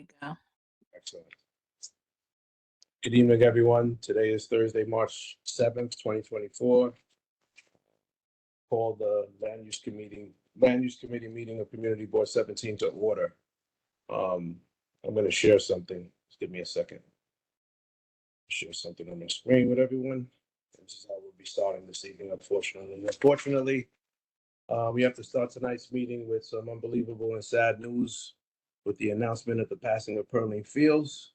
you go. Excellent. Good evening, everyone. Today is Thursday, March 7th, 2024. Call the Land Use Committee meeting of Community Board 17 to order. I'm going to share something. Just give me a second. Share something on my screen with everyone. This is how we'll be starting this evening, unfortunately. We have to start tonight's meeting with some unbelievable and sad news with the announcement of the passing of Pearline Fields,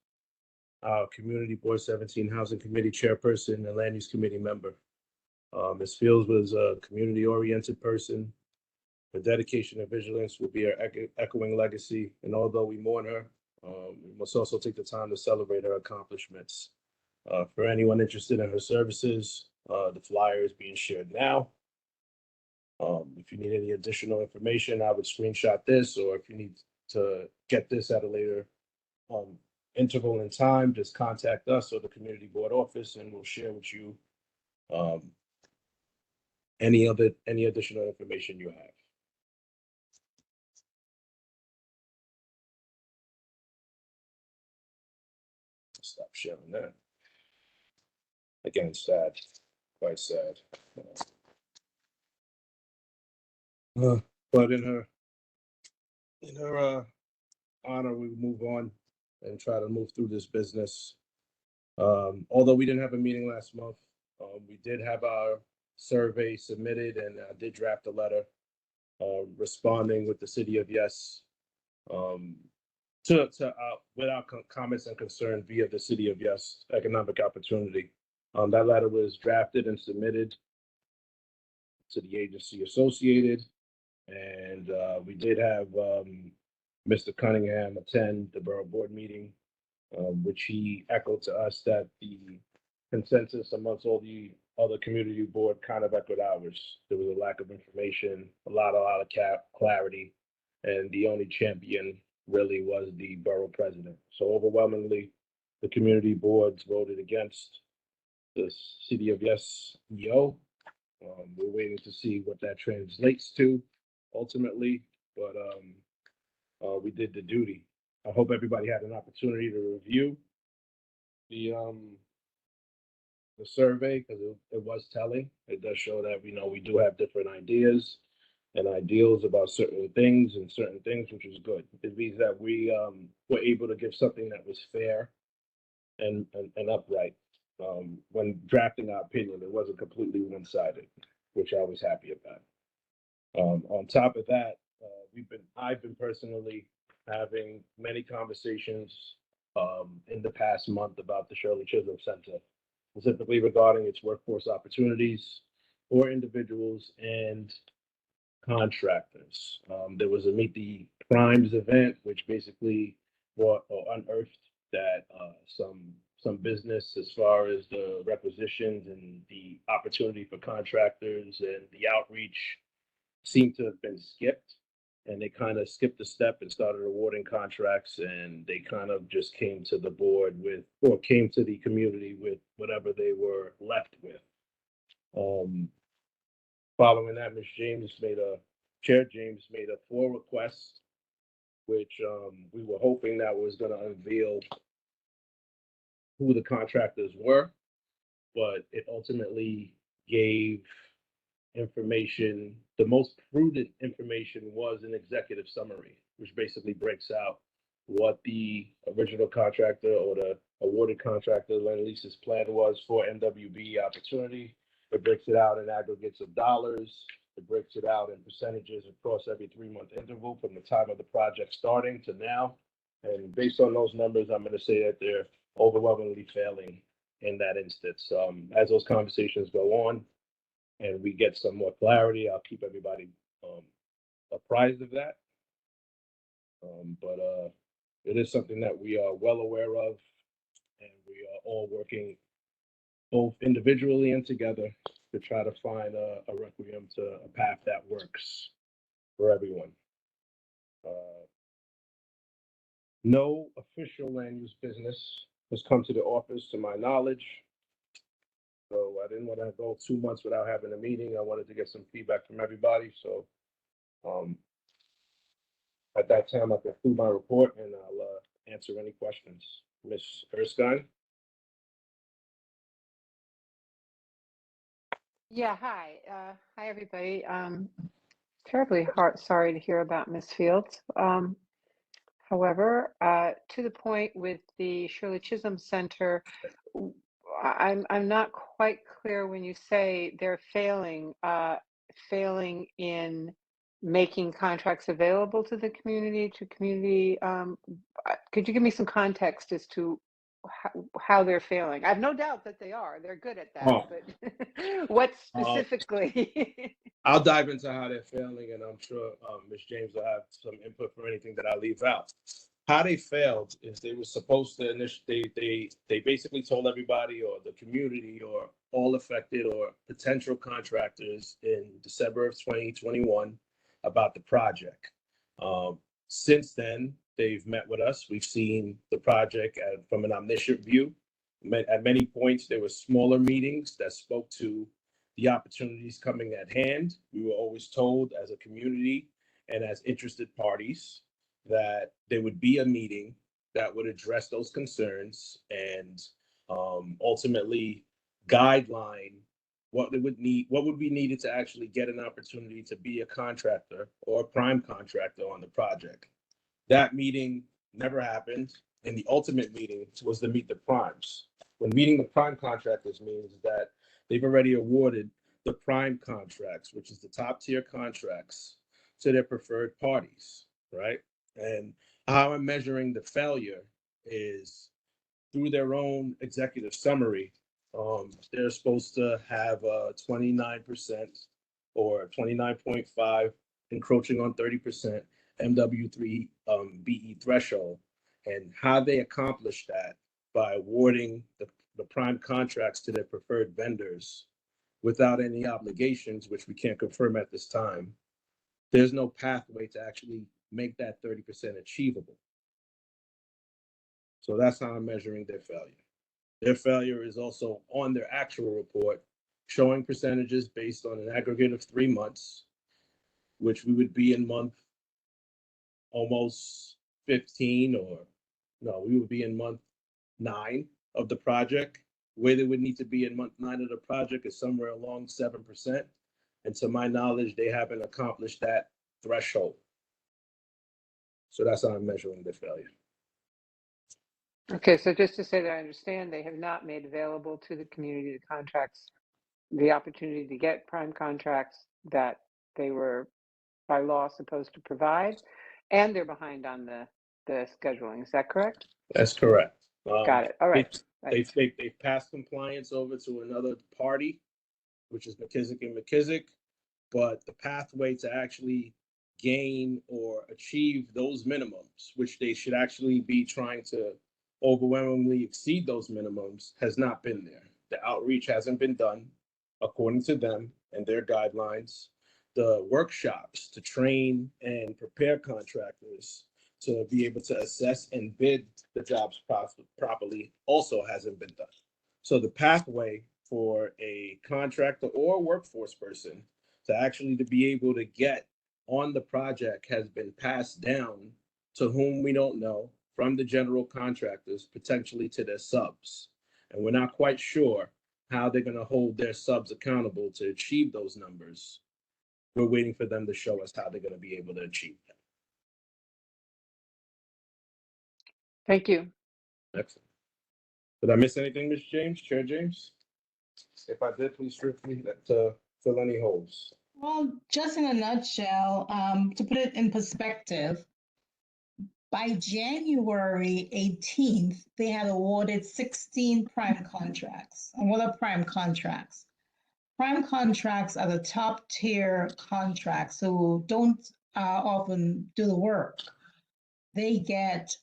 our Community Board 17 Housing Committee Chairperson and Land Use Committee member. Ms. Fields was a community-oriented person. Her dedication and vigilance will be her echoing legacy, and although we mourn her, we must also take the time to celebrate her accomplishments. For anyone interested in her services, the flyer is being shared now. If you need any additional information, I would screenshot this, or if you need to get this at a later interval in time, just contact us or the community board office, and we'll share with you any additional information you have. Stop sharing that. Again, sad, quite sad. But in her honor, we move on and try to move through this business. Although we didn't have a meeting last month, we did have our survey submitted, and I did draft a letter responding with the City of Yes with our comments and concern via the City of Yes Economic Opportunity. That letter was drafted and submitted to the agency associated, and we did have Mr. Cunningham attend the borough board meeting, which he echoed to us that the consensus amongst all the other community board kind of echoed ours. There was a lack of information, a lot of clarity, and the only champion really was the borough president. So overwhelmingly, the community boards voted against the City of Yes EO. We're waiting to see what that translates to ultimately, but we did the duty. I hope everybody had an opportunity to review the survey, because it was telling. It does show that we do have different ideas and ideals about certain things, which is good. It means that we were able to give something that was fair and upright. When drafting our opinion, it wasn't completely one-sided, which I was happy about. On top of that, I've been personally having many conversations in the past month about the Shirley Chisholm Center, specifically regarding its workforce opportunities for individuals and contractors. There was a Meet the Primes event, which basically unearthed that some business, as far as the requisitions and the opportunity for contractors and the outreach, seemed to have been skipped, and they kind of skipped a step and started awarding contracts, and they kind of just came to the board came to the community with whatever they were left with. Following that, Chair James made a full request, which we were hoping that was going to unveil who the contractors were, but it ultimately gave information. The most prudent information was an executive summary, which basically breaks out what the original contractor or the awarded contractor Lend-Lease's plan was for MWB opportunity. It breaks it out in aggregates of dollars. It breaks it out in percentages across every 3-month interval from the time of the project starting to now. And based on those numbers, I'm going to say that they're overwhelmingly failing in that instance. As those conversations go on and we get some more clarity, I'll keep everybody apprised of that. But it is something that we are well aware of, and we are all working both individually and together to try to find a requiem to a path that works for everyone. No official land use business has come to the office to my knowledge. So I didn't want to go 2 months without having a meeting. I wanted to get some feedback from everybody. So at that time, I conclude my report, and I'll answer any questions. Ms. Erskine? Yeah, hi. Hi, everybody. Terribly sorry to hear about Miss Fields. However, to the point with the Shirley Chisholm Center, I'm not quite clear when you say they're failing in making contracts available to the community, could you give me some context as to how they're failing? I have no doubt that they are. They're good at that, but what specifically? I'll dive into how they're failing, and I'm sure Ms. James will have some input for anything that I leave out. How they failed is they were supposed to they basically told everybody or the community or all affected or potential contractors in December of 2021 about the project. Since then, they've met with us. We've seen the project from an omniscient view. At many points, there were smaller meetings that spoke to the opportunities coming at hand. We were always told as a community and as interested parties that there would be a meeting that would address those concerns and ultimately guideline what would be needed to actually get an opportunity to be a contractor or a prime contractor on the project. That meeting never happened, and the ultimate meeting was to meet the primes. When meeting the prime contractors means that they've already awarded the prime contracts, which is the top tier contracts, to their preferred parties, right? And how I'm measuring the failure is through their own executive summary. They're supposed to have a 29% or 29.5 encroaching on 30% MW3 BE threshold, and how they accomplish that by awarding the prime contracts to their preferred vendors without any obligations, which we can't confirm at this time. There's no pathway to actually make that 30% achievable. So that's how I'm measuring their failure. Their failure is also on their actual report, showing percentages based on an aggregate of 3 months, which we would be in month almost 15, or no, we would be in month 9 of the project. Where they would need to be in month 9 of the project is somewhere along 7%. And to my knowledge, they haven't accomplished that threshold. So that's how I'm measuring their failure. Okay, so just to say that I understand, they have not made available to the community the contracts, the opportunity to get prime contracts that they were by law supposed to provide, and they're behind on the scheduling. Is that correct? That's correct. Got it. All right. They passed compliance over to another party, which is McKissick and McKissick, but the pathway to actually gain or achieve those minimums, which they should actually be trying to overwhelmingly exceed those minimums, has not been there. The outreach hasn't been done according to them and their guidelines. The workshops to train and prepare contractors to be able to assess and bid the jobs properly also hasn't been done. So the pathway for a contractor or workforce person to actually to be able to get on the project has been passed down to whom we don't know, from the general contractors potentially to their subs. And we're not quite sure how they're going to hold their subs accountable to achieve those numbers. We're waiting for them to show us how they're going to be able to achieve them. Thank you. Excellent. Did I miss anything, Ms. James, Chair James? If I did, please strip me to fill any holes. Well, just in a nutshell, to put it in perspective, by January 18th, they had awarded 16 prime contracts. And what are prime contracts? Prime contracts are the top tier contracts who don't often do the work. They get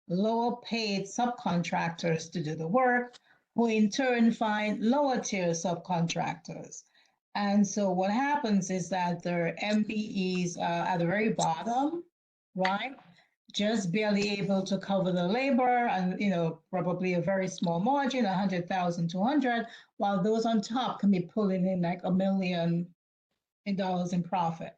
lower paid subcontractors to do the work, who in turn find lower tier subcontractors. And so what happens is that their MBEs are at the very bottom, right? Just barely able to cover the labor and, probably a very small margin, 100,000, 200, while those on top can be pulling in like $1 million in profit.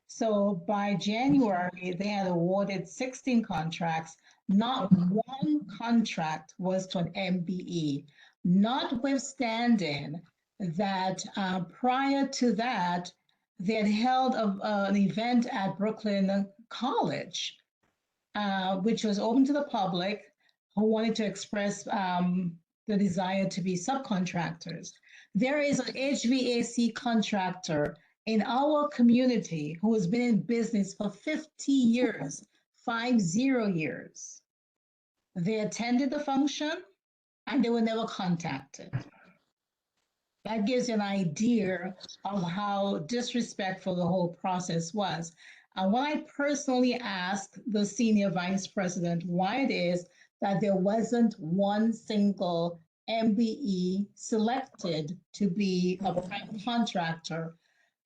So by January, they had awarded 16 contracts. Not one contract was to an MBE, notwithstanding that prior to that, they had held an event at Brooklyn College, which was open to the public who wanted to express the desire to be subcontractors. There is an HVAC contractor in our community who has been in business for 50 years, 50 years. They attended the function and they were never contacted. That gives you an idea of how disrespectful the whole process was. And when I personally asked the senior vice president why it is that there wasn't one single MBE selected to be a prime contractor,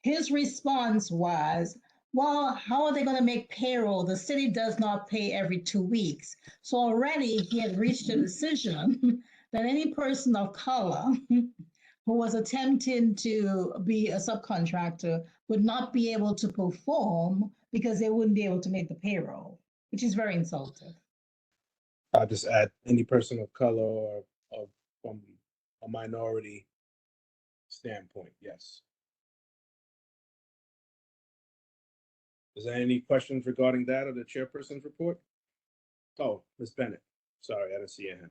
his response was, well, how are they going to make payroll? The city does not pay every 2 weeks. So already he had reached a decision that any person of color who was attempting to be a subcontractor would not be able to perform because they wouldn't be able to make the payroll, which is very insulting. I'll just add any person of color or from a minority standpoint, yes. Is there any questions regarding that or the chairperson's report? Oh, Ms. Bennett, sorry, I didn't see your hand.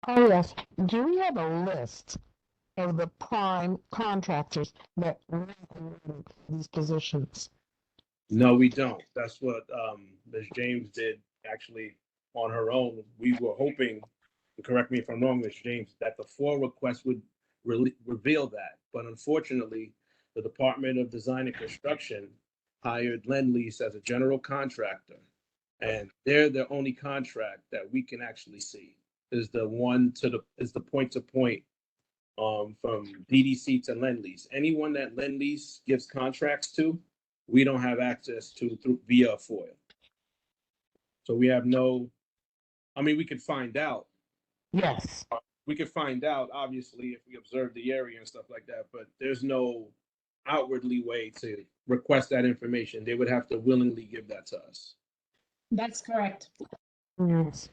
Oh, yes. Do we have a list of the prime contractors that run these positions? No, we don't. That's what Ms. James did actually on her own. We were hoping, and correct me if I'm wrong, Ms. James, that the FOIA request would reveal that. But unfortunately, the Department of Design and Construction hired Lend-Lease as a general contractor. And they're the only contract that we can actually see is the point to point from DDC to Lend-Lease. Anyone that Lend-Lease gives contracts to, we don't have access to via FOIA. So we have we could find out. Yes. We could find out, obviously, if we observe the area and stuff like that, but there's no outwardly way to request that information. They would have to willingly give that to us. That's correct. Yes.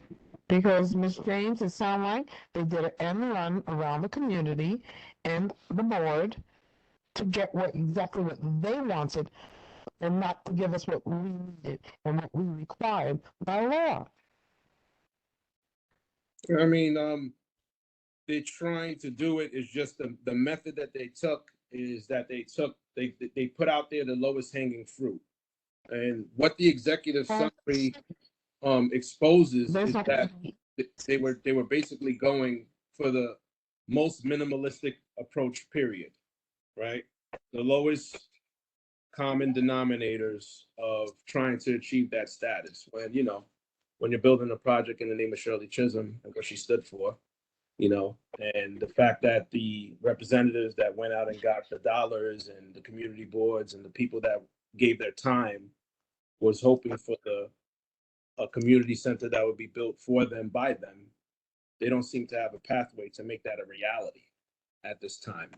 Because Ms. James, it sounds like they did an end run around the community and the board to get exactly what they wanted and not to give us what we needed and what we required by law. I mean, they're trying to do it is just the method that they took is that they put out there the lowest hanging fruit. And what the executive summary exposes is that they were basically going for the most minimalistic approach, period, right? The lowest common denominators of trying to achieve that status when you're building a project in the name of Shirley Chisholm and what she stood for, and the fact that the representatives that went out and got the dollars and the community boards and the people that gave their time was hoping for a community center that would be built for them by them. They don't seem to have a pathway to make that a reality at this time.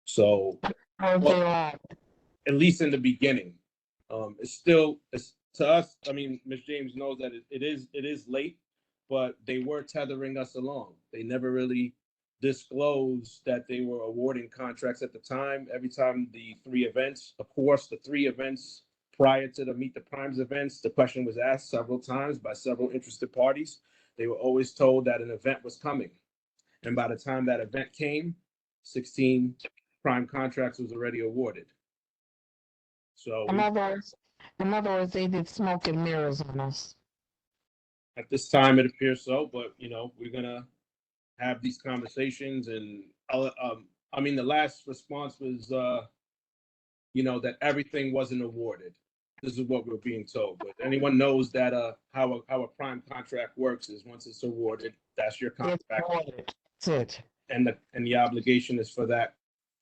So, at least in the beginning, it's to us. I mean, Ms. James knows that it is late, but they were tethering us along. They never really disclosed that they were awarding contracts at the time. Every time the three events prior to the Meet the Primes events, the question was asked several times by several interested parties. They were always told that an event was coming. And by the time that event came, 16 prime contracts was already awarded. So in other words, they did smoke and mirrors on us. At this time, it appears so, but we're gonna have these conversations, and the last response was, that everything wasn't awarded. This is what we're being told. But anyone knows that how a prime contract works is once it's awarded, that's your contract. That's it. And the obligation is for that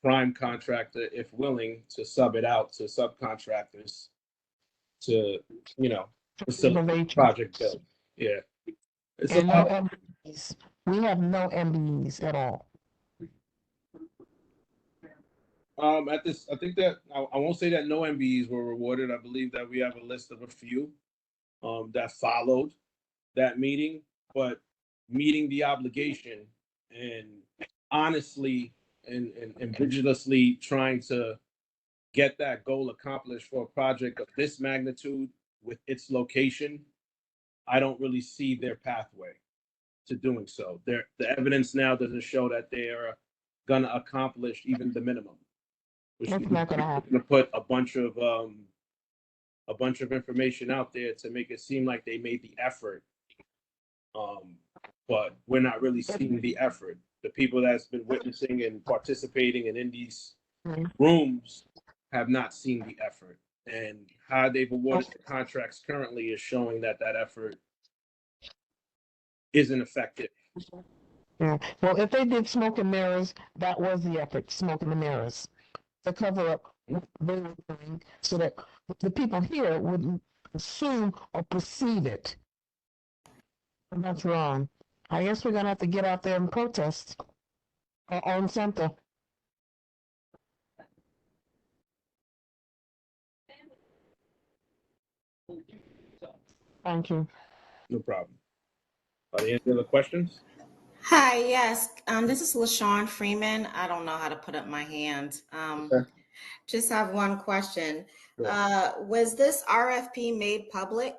prime contractor, if willing, to sub it out to subcontractors to facilitate project build. Yeah. And no MBEs. We have no MBEs at all. At this, I think that I won't say that no MBEs were rewarded. I believe that we have a list of a few. that followed that meeting, but meeting the obligation and honestly and vigorously trying to get that goal accomplished for a project of this magnitude with its location, I don't really see their pathway to doing so. The evidence now doesn't show that they are gonna accomplish even the minimum. Which That's means not gonna they're happen. gonna put a bunch of information out there to make it seem like they made the effort. But we're not really seeing the effort. The people that's been witnessing and participating and in these Mhm. rooms have not seen the effort. And how they've awarded the contracts currently is showing that that effort isn't effective. Yeah. Well, if they did smoke and mirrors, that was the effort, smoke and the mirrors, to cover up what they were doing so that the people here wouldn't assume or perceive it. And that's wrong. I guess we're gonna have to get out there and protest our own center. Thank you. No problem. Are there any other questions? Hi, yes. This is LaShawn Freeman. I don't know how to put up my hand. Okay. Just have one question. Sure. Was this RFP made public?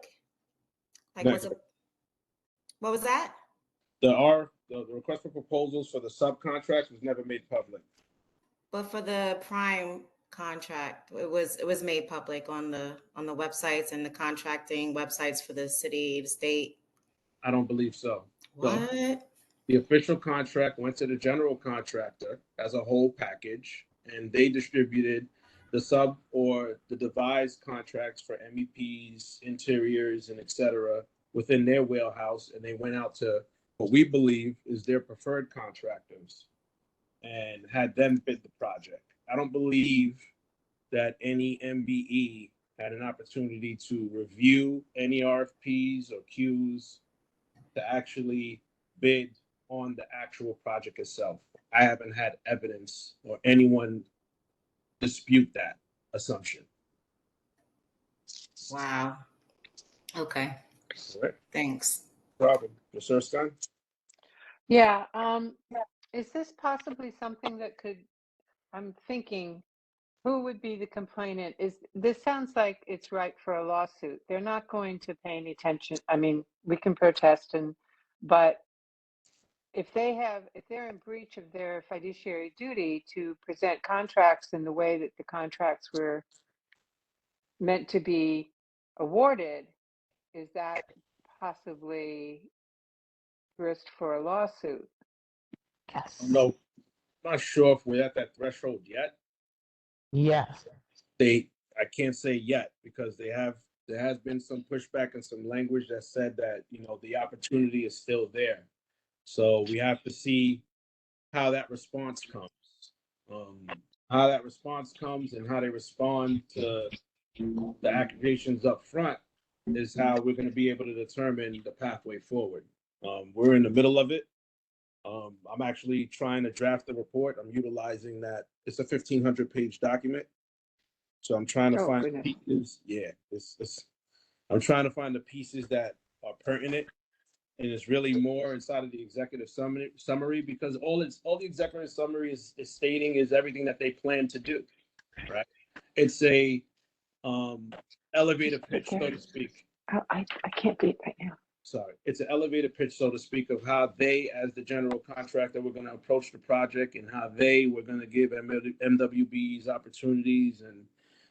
Like, was Never. it, what was that? The request for proposals for the subcontracts was never made public. But for the prime contract, it was made public on the websites and the contracting websites for the city, the state. I don't believe so. So What? the official contract went to the general contractor as a whole package, and they distributed the sub or the devised contracts for MEPs, interiors, and et cetera within their wheelhouse, and they went out to what we believe is their preferred contractors and had them bid the project. I don't believe that any MBE had an opportunity to review any RFPs or Qs to actually bid on the actual project itself. I haven't had evidence or anyone dispute that assumption. Wow. Okay, All right, thanks. no problem. Ms. Erskine? Yeah, is this possibly something that could, I'm thinking, who would be the complainant? This sounds like it's ripe for a lawsuit. They're not going to pay any attention. I mean, we can protest but if they're in breach of their fiduciary duty to present contracts in the way that the contracts were meant to be awarded, is that possibly grist for a lawsuit? Yes. No, I'm not sure if we're at that threshold yet. Yes. I can't say yet because there has been some pushback and some language that said that, the opportunity is still there. So we have to see how that response comes. How that response comes and how they respond to the accusations up front is how we're going to be able to determine the pathway forward. We're in the middle of it. I'm actually trying to draft the report. I'm utilizing that. It's a 1,500-page document. So I'm trying to Oh, find goodness. pieces. Yeah, I'm trying to find the pieces that are pertinent, and it's really more inside of the executive summary because all the executive summary is stating is everything that they plan to do, right? It's a elevator pitch, so to speak. I can't beat right now. Sorry, it's an elevator pitch, so to speak, of how they, as the general contractor, were going to approach the project and how they were going to give MWBs opportunities and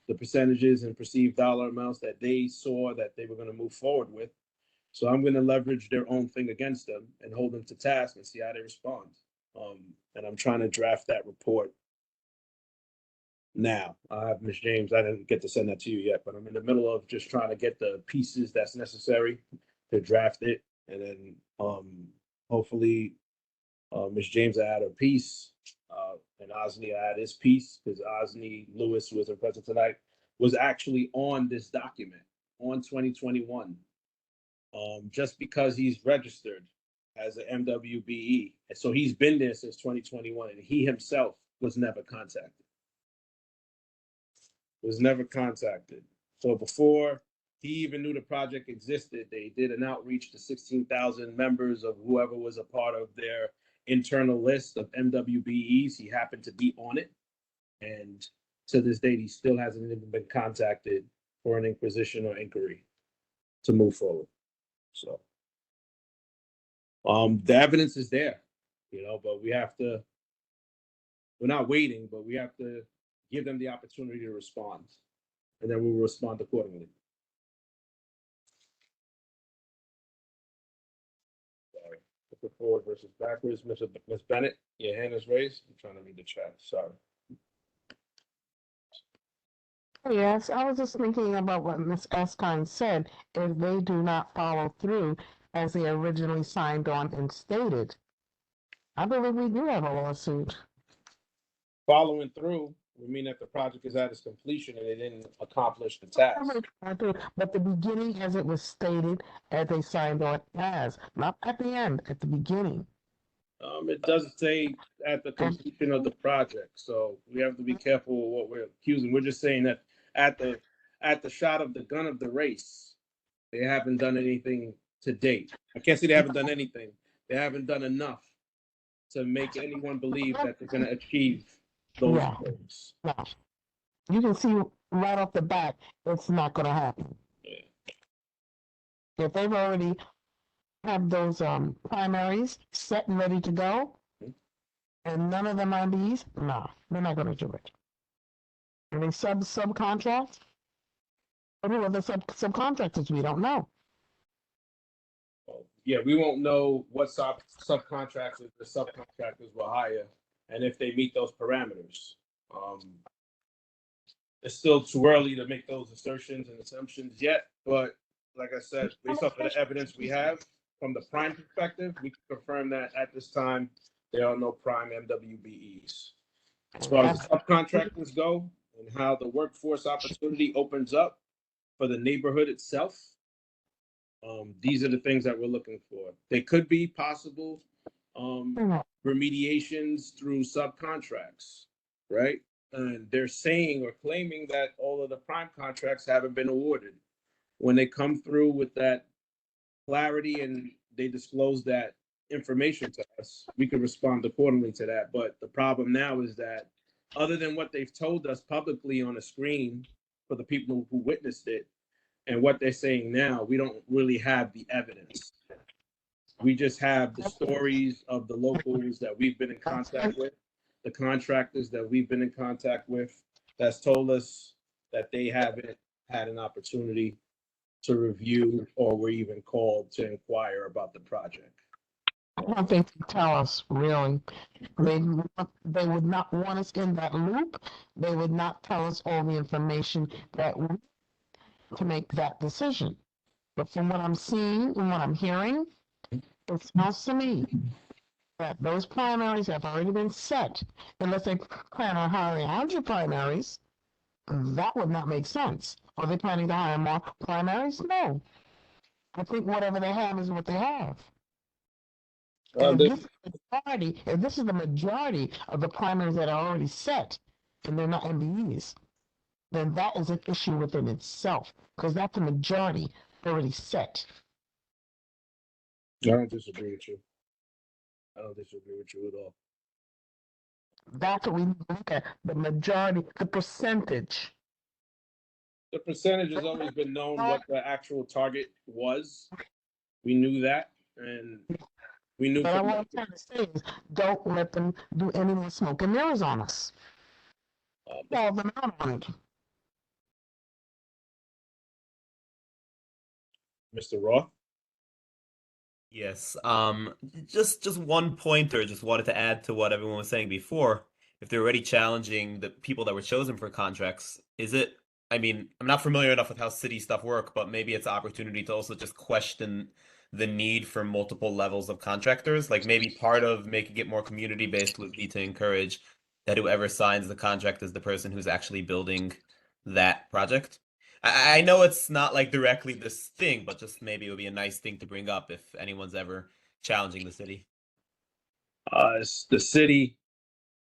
the percentages and perceived dollar amounts that they saw that they were going to move forward with. So I'm going to leverage their own thing against them and hold them to task and see how they respond. And I'm trying to draft that report now. I have Ms. James. I didn't get to send that to you yet, but I'm in the middle of just trying to get the pieces that's necessary to draft it, and then hopefully Ms. James will add her piece, and Osni will add his piece because Osni Lewis, who wasn't present tonight, was actually on this document on 2021. Just because he's registered as an MWBE, and so he's been there since 2021, and he himself was never contacted. So before he even knew the project existed. They did an outreach to 16,000 members of whoever was a part of their internal list of MWBEs. He happened to be on it. And to this date, he still hasn't even been contacted for an inquisition or inquiry to move forward. So, the evidence is there, but we're not waiting, but we have to give them the opportunity to respond, and then we will respond accordingly. Sorry. Looking forward versus backwards. Ms. Bennett, your hand is raised. I'm trying to read the chat. Sorry. Yes, I was just thinking about what Ms. Escon said. If they do not follow through as they originally signed on and stated, I believe we do have a lawsuit. Following through would mean that the project is at its completion and they didn't accomplish the task. But the beginning, as it was stated, as they signed on as, not at the end, at the beginning. It doesn't say at the completion of the project, so we have to be careful what we're accusing. We're just saying that at the shot of the gun of the race, they haven't done anything to date. I can't say they haven't done anything. They haven't done enough to make anyone believe that they're going to achieve those goals. No. You can see right off the bat, it's not going to happen. Yeah. If they've already have those primaries set and ready to go, and none of them are these, no, they're not going to do it. And they subcontract? But who are the subcontractors? We don't know. Yeah, we won't know what subcontractors the subcontractors will hire and if they meet those parameters. It's still too early to make those assertions and assumptions yet, but like I said, based off of the evidence we have from the prime perspective, we can confirm that at this time, there are no prime MWBEs. As far as the subcontractors go and how the workforce opportunity opens up for the neighborhood itself, these are the things that we're looking for. They could be possible remediations through subcontracts, right? And they're saying or claiming that all of the prime contracts haven't been awarded. When they come through with that clarity and they disclose that information to us, we can respond accordingly to that. But the problem now is that other than what they've told us publicly on a screen for the people who witnessed it and what they're saying now, we don't really have the evidence. We just have the stories of the locals that we've been in contact with, the contractors that we've been in contact with, that's told us that they haven't had an opportunity to review or were even called to inquire about the project. I don't think they tell us, really. They would not want us in that loop. They would not tell us all the information that we to make that decision. But from what I'm seeing and what I'm hearing, it sounds to me that those primaries have already been set. Unless they plan on hiring 100 primaries, that would not make sense. Are they planning to hire more primaries? No. I think whatever they have is what they have. If this is the majority of the primaries that are already set, and they're not MBEs, then that is an issue within itself, because that's the majority already set. I don't disagree with you. I don't disagree with you at all. That's what we need to look at, the majority, the percentage. The percentage has always been known what the actual target was. We knew that, and we knew. But what I'm trying to say is, don't let them do any more smoke and mirrors on us. Call them out on it. Mr. Roth? Yes. Just one pointer. Just wanted to add to what everyone was saying before. If they're already challenging the people that were chosen for contracts, is it? I mean, I'm not familiar enough with how city stuff work, but maybe it's an opportunity to also just question the need for multiple levels of contractors. Like maybe part of making it more community based would be to encourage that whoever signs the contract is the person who's actually building that project. I know it's not like directly this thing, but just maybe it would be a nice thing to bring up if anyone's ever challenging the city. It's the city,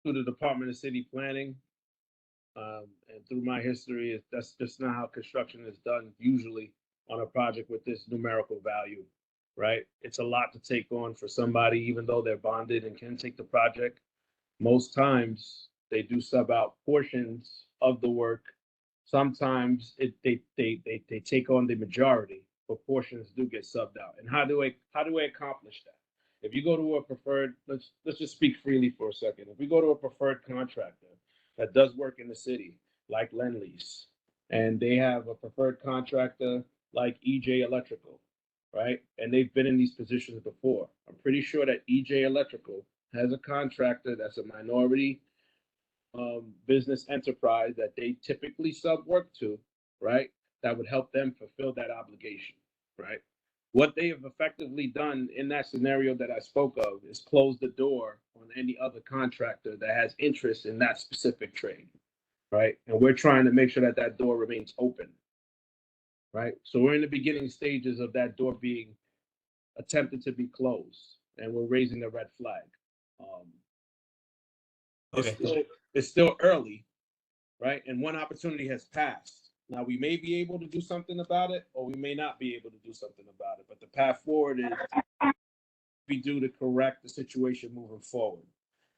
through the Department of City Planning, and through my history, that's just not how construction is done usually. on a project with this numerical value, right? It's a lot to take on for somebody, even though they're bonded and can take the project. Most times they do sub out portions of the work. Sometimes they take on the majority, but portions do get subbed out. And how do I accomplish that? If you go to a preferred, let's just speak freely for a second. If we go to a preferred contractor that does work in the city, like Lend-Lease, and they have a preferred contractor like EJ Electrical, right? And they've been in these positions before. I'm pretty sure that EJ Electrical has a contractor that's a minority business enterprise that they typically sub work to, right? That would help them fulfill that obligation, right? What they have effectively done in that scenario that I spoke of is close the door on any other contractor that has interest in that specific trade, right? And we're trying to make sure that that door remains open, right? So we're in the beginning stages of that door being attempted to be closed, and we're raising a red flag. Okay. It's still early, right? And one opportunity has passed. Now, we may be able to do something about it, or we may not be able to do something about it. But the path forward is we do to correct the situation moving forward.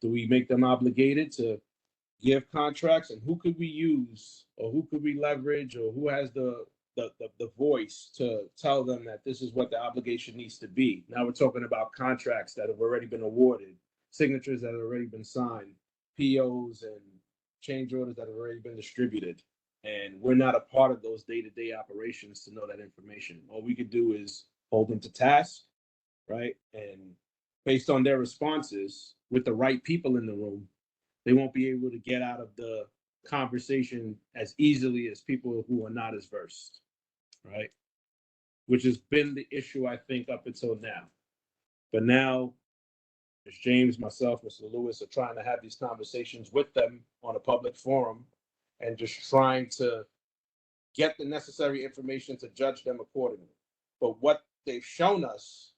Do we make them obligated to give contracts, and who could we use, or who could we leverage, or who has the voice to tell them that this is what the obligation needs to be? Now we're talking about contracts that have already been awarded, signatures that have already been signed, POs and change orders that have already been distributed. And we're not a part of those day-to-day operations to know that information. All we could do is hold them to task, right? And based on their responses with the right people in the room, they won't be able to get out of the conversation as easily as people who are not as versed, right? Which has been the issue, I think, up until now. But now, Ms. James, myself, Mr. Lewis are trying to have these conversations with them on a public forum and just trying to get the necessary information to judge them accordingly. But what they've shown us,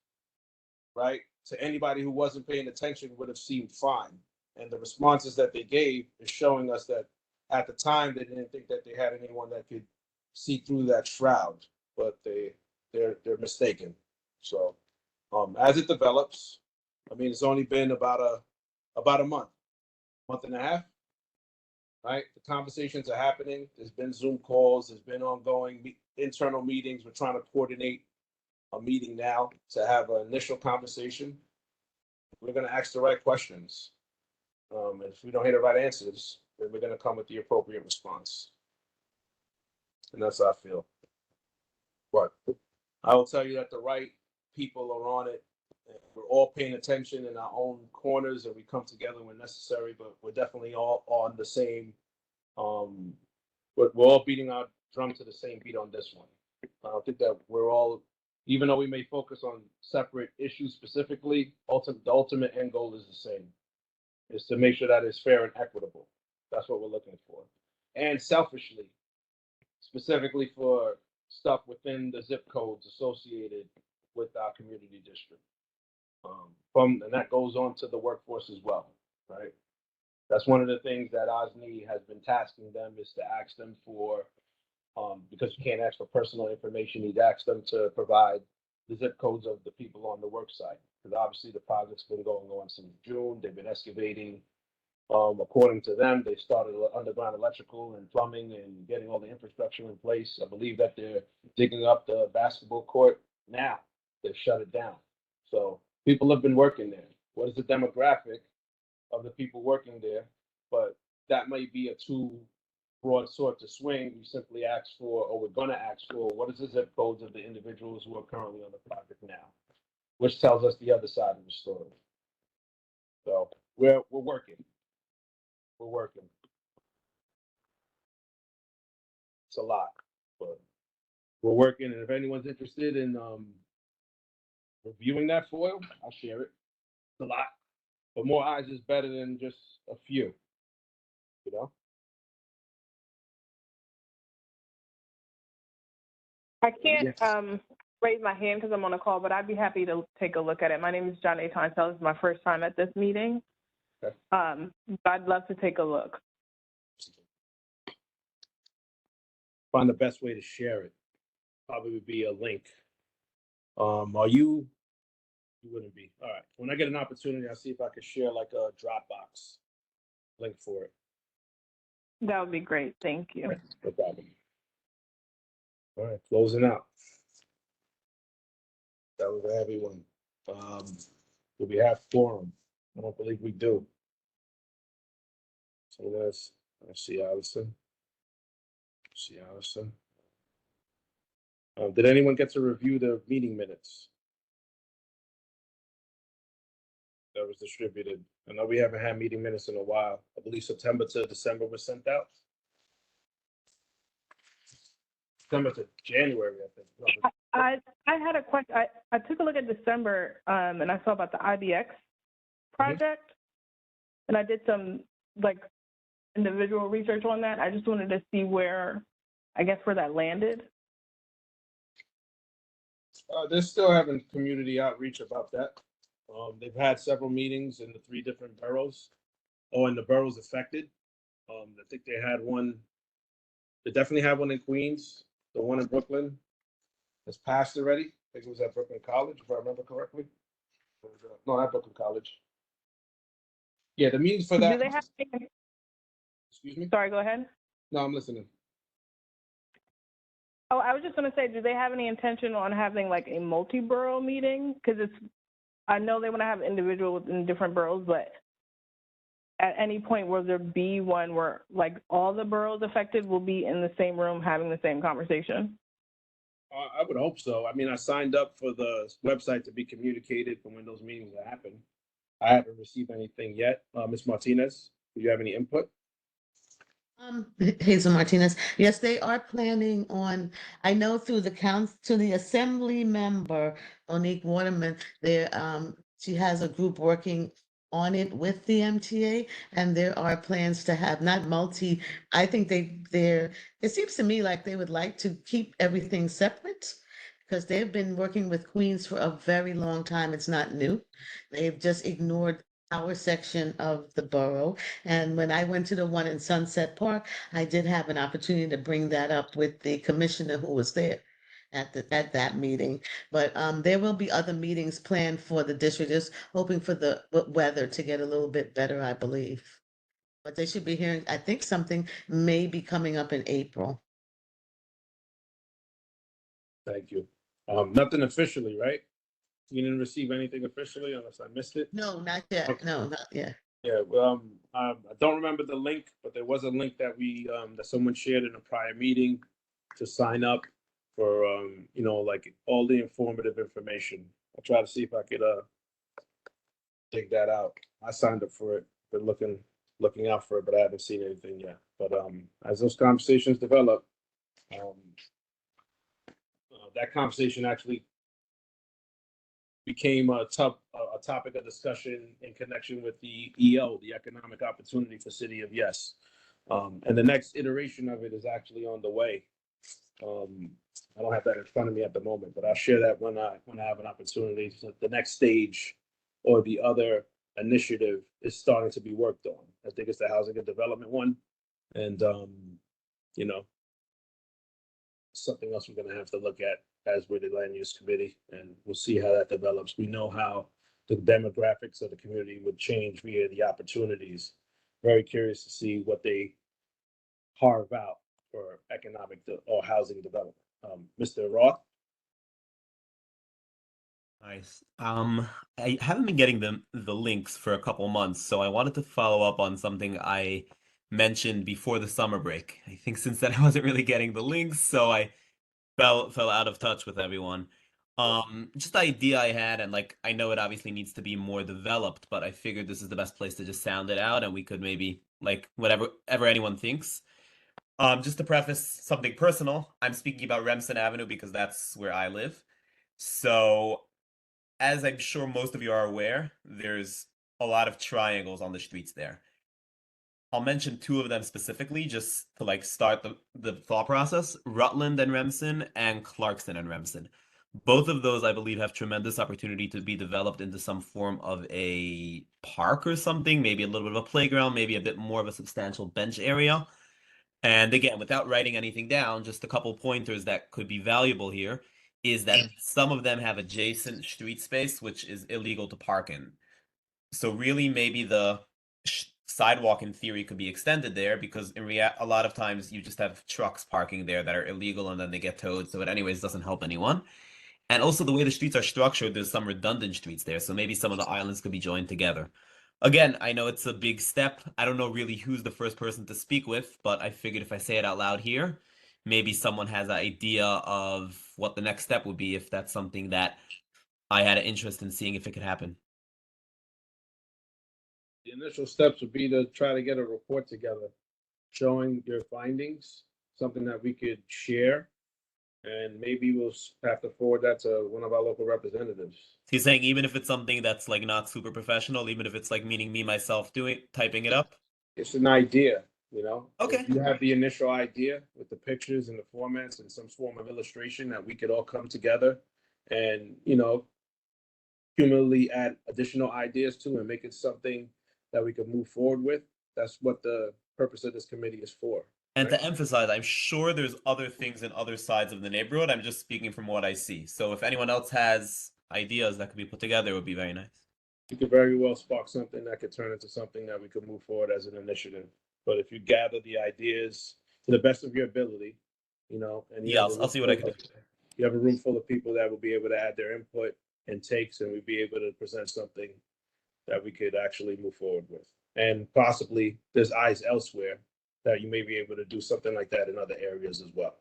right, to anybody who wasn't paying attention would have seemed fine. And the responses that they gave is showing us that at the time they didn't think that they had anyone that could see through that shroud, but they're mistaken. So as it develops, I mean, it's only been about a month and a half, right? The conversations are happening. There's been Zoom calls. There's been ongoing internal meetings. We're trying to coordinate a meeting now to have an initial conversation. We're going to ask the right questions. If we don't hear the right answers, then we're going to come with the appropriate response. And that's how I feel. But I will tell you that the right people are on it. We're all paying attention in our own corners, and we come together when necessary, but we're definitely all on the same, we're all beating our drum to the same beat on this one. I don't think that we're all, even though we may focus on separate issues specifically, the ultimate end goal is the same. Is to make sure that it's fair and equitable. That's what we're looking for. And selfishly, specifically for stuff within the zip codes associated with our community district. And that goes on to the workforce as well, right? That's one of the things that OSNI has been tasking them is to ask them for, because you can't ask for personal information, he's asked them to provide the zip codes of the people on the work site. Because obviously the project's been going on since June. They've been excavating. According to them, they started underground electrical and plumbing and getting all the infrastructure in place. I believe that they're digging up the basketball court now. They've shut it down. So people have been working there. What is the demographic of the people working there? But that might be a too broad sword to swing. We simply ask for, or we're going to ask for, what is the zip codes of the individuals who are currently on the project now? Which tells us the other side of the story. So we're working. We're working. It's a lot, but we're working. And if anyone's interested in reviewing that foil, I'll share it. It's a lot, but more eyes is better than just a few. You know. I can't Yes. raise my hand because I'm on a call, but I'd be happy to take a look at it. My name is John A. Tontel. It's my first time at this meeting. Okay. I'd love to take a look. Find the best way to share it. probably be a link. Are you? You wouldn't be. All right. When I get an opportunity, I'll see if I can share like a Dropbox link for it. That would be great. Thank you. No problem. All right, closing out. That was a heavy one. Do we have quorum? I don't believe we do. So let's see Allison. See Allison. Did anyone get to review the meeting minutes that was distributed? I know we haven't had meeting minutes in a while. I believe September to December was sent out. September to January, I think. No, I had a question. I took a look at December, and I saw about the IBX project, and I did some like individual research on that. I just wanted to see where that landed. They're still having community outreach about that. They've had several meetings in the 3 different boroughs, in the boroughs affected. I think they had one. They definitely had one in Queens. The one in Brooklyn has passed already. I think it was at Brooklyn College, if I remember correctly. No, not Brooklyn College. Yeah, the meetings for that. Do they have? Excuse me? Sorry, go ahead. No, I'm listening. Oh, I was just going to say, do they have any intention on having like a multi-borough meeting? Because I know they want to have individuals in different boroughs, but at any point will there be one where like all the boroughs affected will be in the same room having the same conversation? I would hope so. I mean, I signed up for the website to be communicated for when those meetings happen. I haven't received anything yet. Ms. Martinez, do you have any input? Hazel Martinez. Yes, they are planning on, I know through the council, to the assembly member, Monique Waterman, she has a group working on it with the MTA, and there are plans to have not multi, I think it seems to me like they would like to keep everything separate because they've been working with Queens for a very long time. It's not new. They've just ignored our section of the borough. And when I went to the one in Sunset Park, I did have an opportunity to bring that up with the commissioner who was there at that meeting. But there will be other meetings planned for the district, just hoping for the weather to get a little bit better, I believe. But they should be hearing, I think something may be coming up in April. Thank you. Nothing officially, right? You didn't receive anything officially unless I missed it? No, not yet. Okay. No, not yet. Yeah, well, I don't remember the link, but there was a link that that someone shared in a prior meeting to sign up for, like all the informative information. I'll try to see if I could dig that out. I signed up for it, been looking out for it, but I haven't seen anything yet. But as those conversations develop, that conversation actually became a topic of discussion in connection with the EO, the Economic Opportunity for City of Yes. And the next iteration of it is actually on the way. I don't have that in front of me at the moment, but I'll share that when I have an opportunity. So the next stage or the other initiative is starting to be worked on. I think it's the housing and development one. And, something else we're going to have to look at as with the land use committee, and we'll see how that develops. We know how the demographics of the community would change via the opportunities. Very curious to see what they carve out for economic or housing development. Mr. Roth? Nice. I haven't been getting the links for a couple months, so I wanted to follow up on something I mentioned before the summer break. I think since then I wasn't really getting the links, so I fell out of touch with everyone. Just the idea I had, and like I know it obviously needs to be more developed, but I figured this is the best place to just sound it out, and we could maybe like whatever anyone thinks. Just to preface something personal, I'm speaking about Remsen Avenue because that's where I live. So, as I'm sure most of you are aware, there's a lot of triangles on the streets there. I'll mention 2 of them specifically just to like start the thought process: Rutland and Remsen and Clarkson and Remsen. Both of those, I believe, have tremendous opportunity to be developed into some form of a park or something, maybe a little bit of a playground, maybe a bit more of a substantial bench area. And again, without writing anything down, just a couple pointers that could be valuable here is that some of them have adjacent street space, which is illegal to park in. So really, maybe the sidewalk in theory could be extended there because a lot of times you just have trucks parking there that are illegal and then they get towed. So it anyways doesn't help anyone. And also the way the streets are structured, there's some redundant streets there. So maybe some of the islands could be joined together. Again, I know it's a big step. I don't know really who's the first person to speak with, but I figured if I say it out loud here, maybe someone has an idea of what the next step would be if that's something that I had an interest in seeing if it could happen. The initial steps would be to try to get a report together showing your findings, something that we could share. And maybe we'll have to forward that to one of our local representatives. He's saying even if it's something that's like not super professional, even if it's like meaning me myself typing it up. It's an idea, you know? Okay. If you have the initial idea with the pictures and the formats and some form of illustration that we could all come together and, you know, cumulatively add additional ideas to and make it something that we could move forward with. That's what the purpose of this committee is for. And right? to emphasize, I'm sure there's other things in other sides of the neighborhood. I'm just speaking from what I see. So if anyone else has ideas that could be put together, it would be very nice. You could very well spark something that could turn into something that we could move forward as an initiative. But if you gather the ideas to the best of your ability, you know, and you Yeah, have a I'll see what I can do. You have a room full of people that will be able to add their input and takes, and we'd be able to present something that we could actually move forward with. And possibly there's eyes elsewhere that you may be able to do something like that in other areas as well.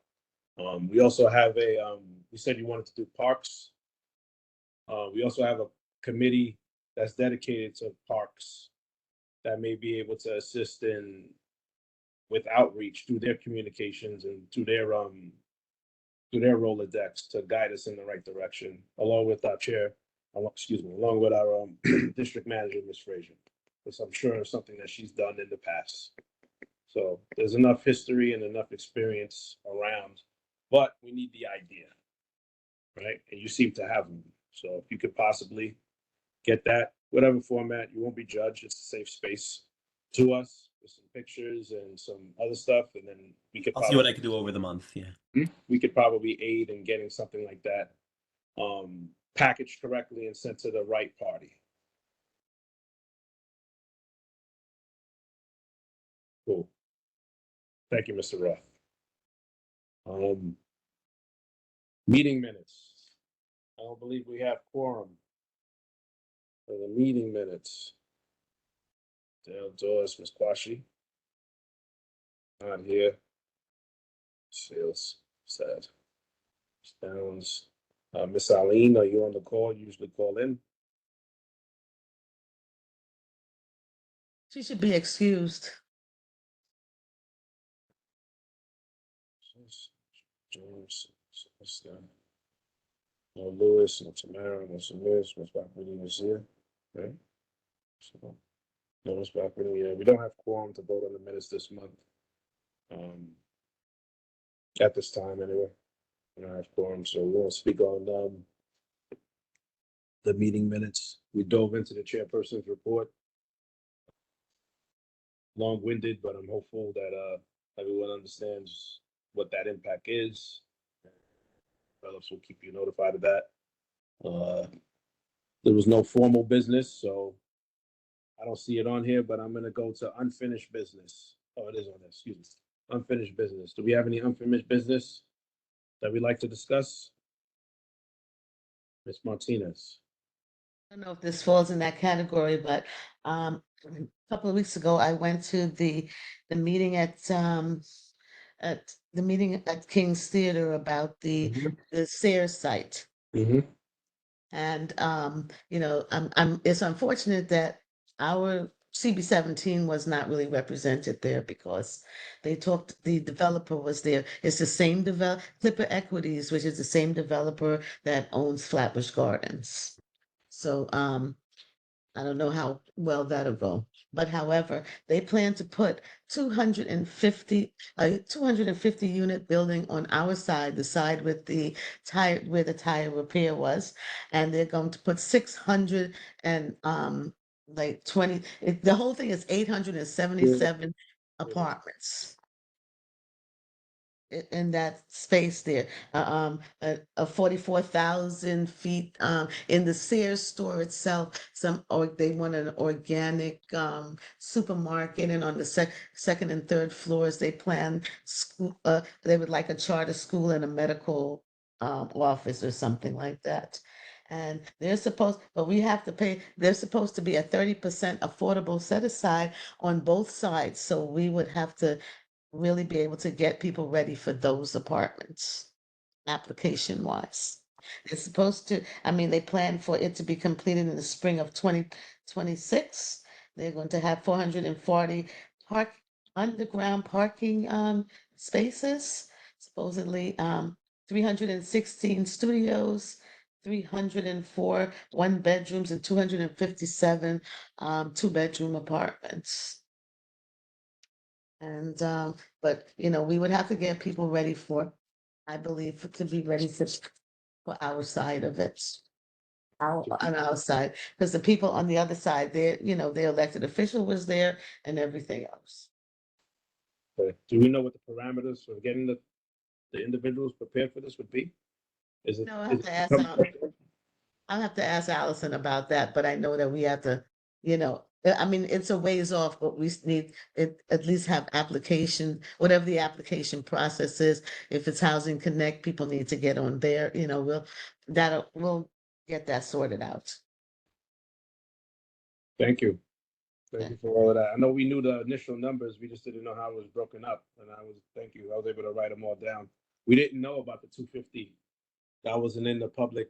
We also have you said you wanted to do parks. We also have a committee that's dedicated to parks that may be able to assist with outreach through their communications and through their Rolodex to guide us in the right direction, along with our chair, along with our district manager, Ms. Frazier. Because I'm sure it's something that she's done in the past. So there's enough history and enough experience around, but we need the idea, right? And you seem to have them. So if you could possibly get that, whatever format, you won't be judged. It's a safe space to us with some pictures and some other stuff. And then we could I'll see what I can do over the month. Yeah. We could probably aid in getting something like that packaged correctly and sent to the right party. Cool. Thank you, Mr. Roth. Meeting minutes. I don't believe we have quorum for the meeting minutes. Dale Dawes, Ms. Quashi. Not here. Feels sad. Downs. Miss Eileen, are you on the call? You usually call in. She should be excused. James, no Lewis, no Tamara, no Samiz, Ms. Backwoody is here. Okay. So, no Ms. Backwoody, yeah, we don't have quorum to vote on the minutes this month. At this time, anyway. We don't have quorum, so we'll speak on the meeting minutes. We dove into the chairperson's report. Long-winded, but I'm hopeful that everyone understands what that impact is. Phillips will keep you notified of that. There was no formal business, so I don't see it on here, but I'm gonna go to unfinished business. Oh, it is on there, excuse me. Unfinished business. Do we have any unfinished business that we'd like to discuss? Ms. Martinez. I don't know if this falls in that category, but a couple of weeks ago, I went to the meeting at the meeting at King's Theater about the Sayers site. Mm-hmm. And you know, it's unfortunate that our CB17 was not really represented there because the developer was there. It's the same Clipper Equities, which is the same developer that owns Flatbush Gardens. So I don't know how well that'll go. But however, they plan to put 250 unit building on our side, the side with the tire, where the tire repair was, and they're going to put 600 and like 20. The whole thing is 877 apartments. in that space there. A 44,000 feet in the Sears store itself. They want an organic supermarket, and on the second and third floors they plan school. They would like a charter school and a medical office or something like that. And but we have to pay. There's supposed to be a 30% affordable set aside on both sides. So we would have to really be able to get people ready for those apartments, application wise. It's supposed to, I mean, they plan for it to be completed in the spring of 2026. They're going to have 440 underground parking spaces, supposedly 316 studios, 304 one bedrooms, and 257 two-bedroom apartments. And but we would have to get people ready I believe, to be ready for our side of it. On our side, because the people on the other side, their elected official was there and everything else. Okay. Do we know what the parameters for getting the individuals prepared for this would be? Is it? No, I'll have to ask Allison about that, but I know that we have to, I mean, it's a ways off, but we need at least have application, whatever the application process is. If it's Housing Connect, people need to get on there, we'll get that sorted out. Thank you. Thank you for all of that. I know we knew the initial numbers, we just didn't know how it was broken up, and thank you. I was able to write them all down. We didn't know about the 250. That wasn't in the public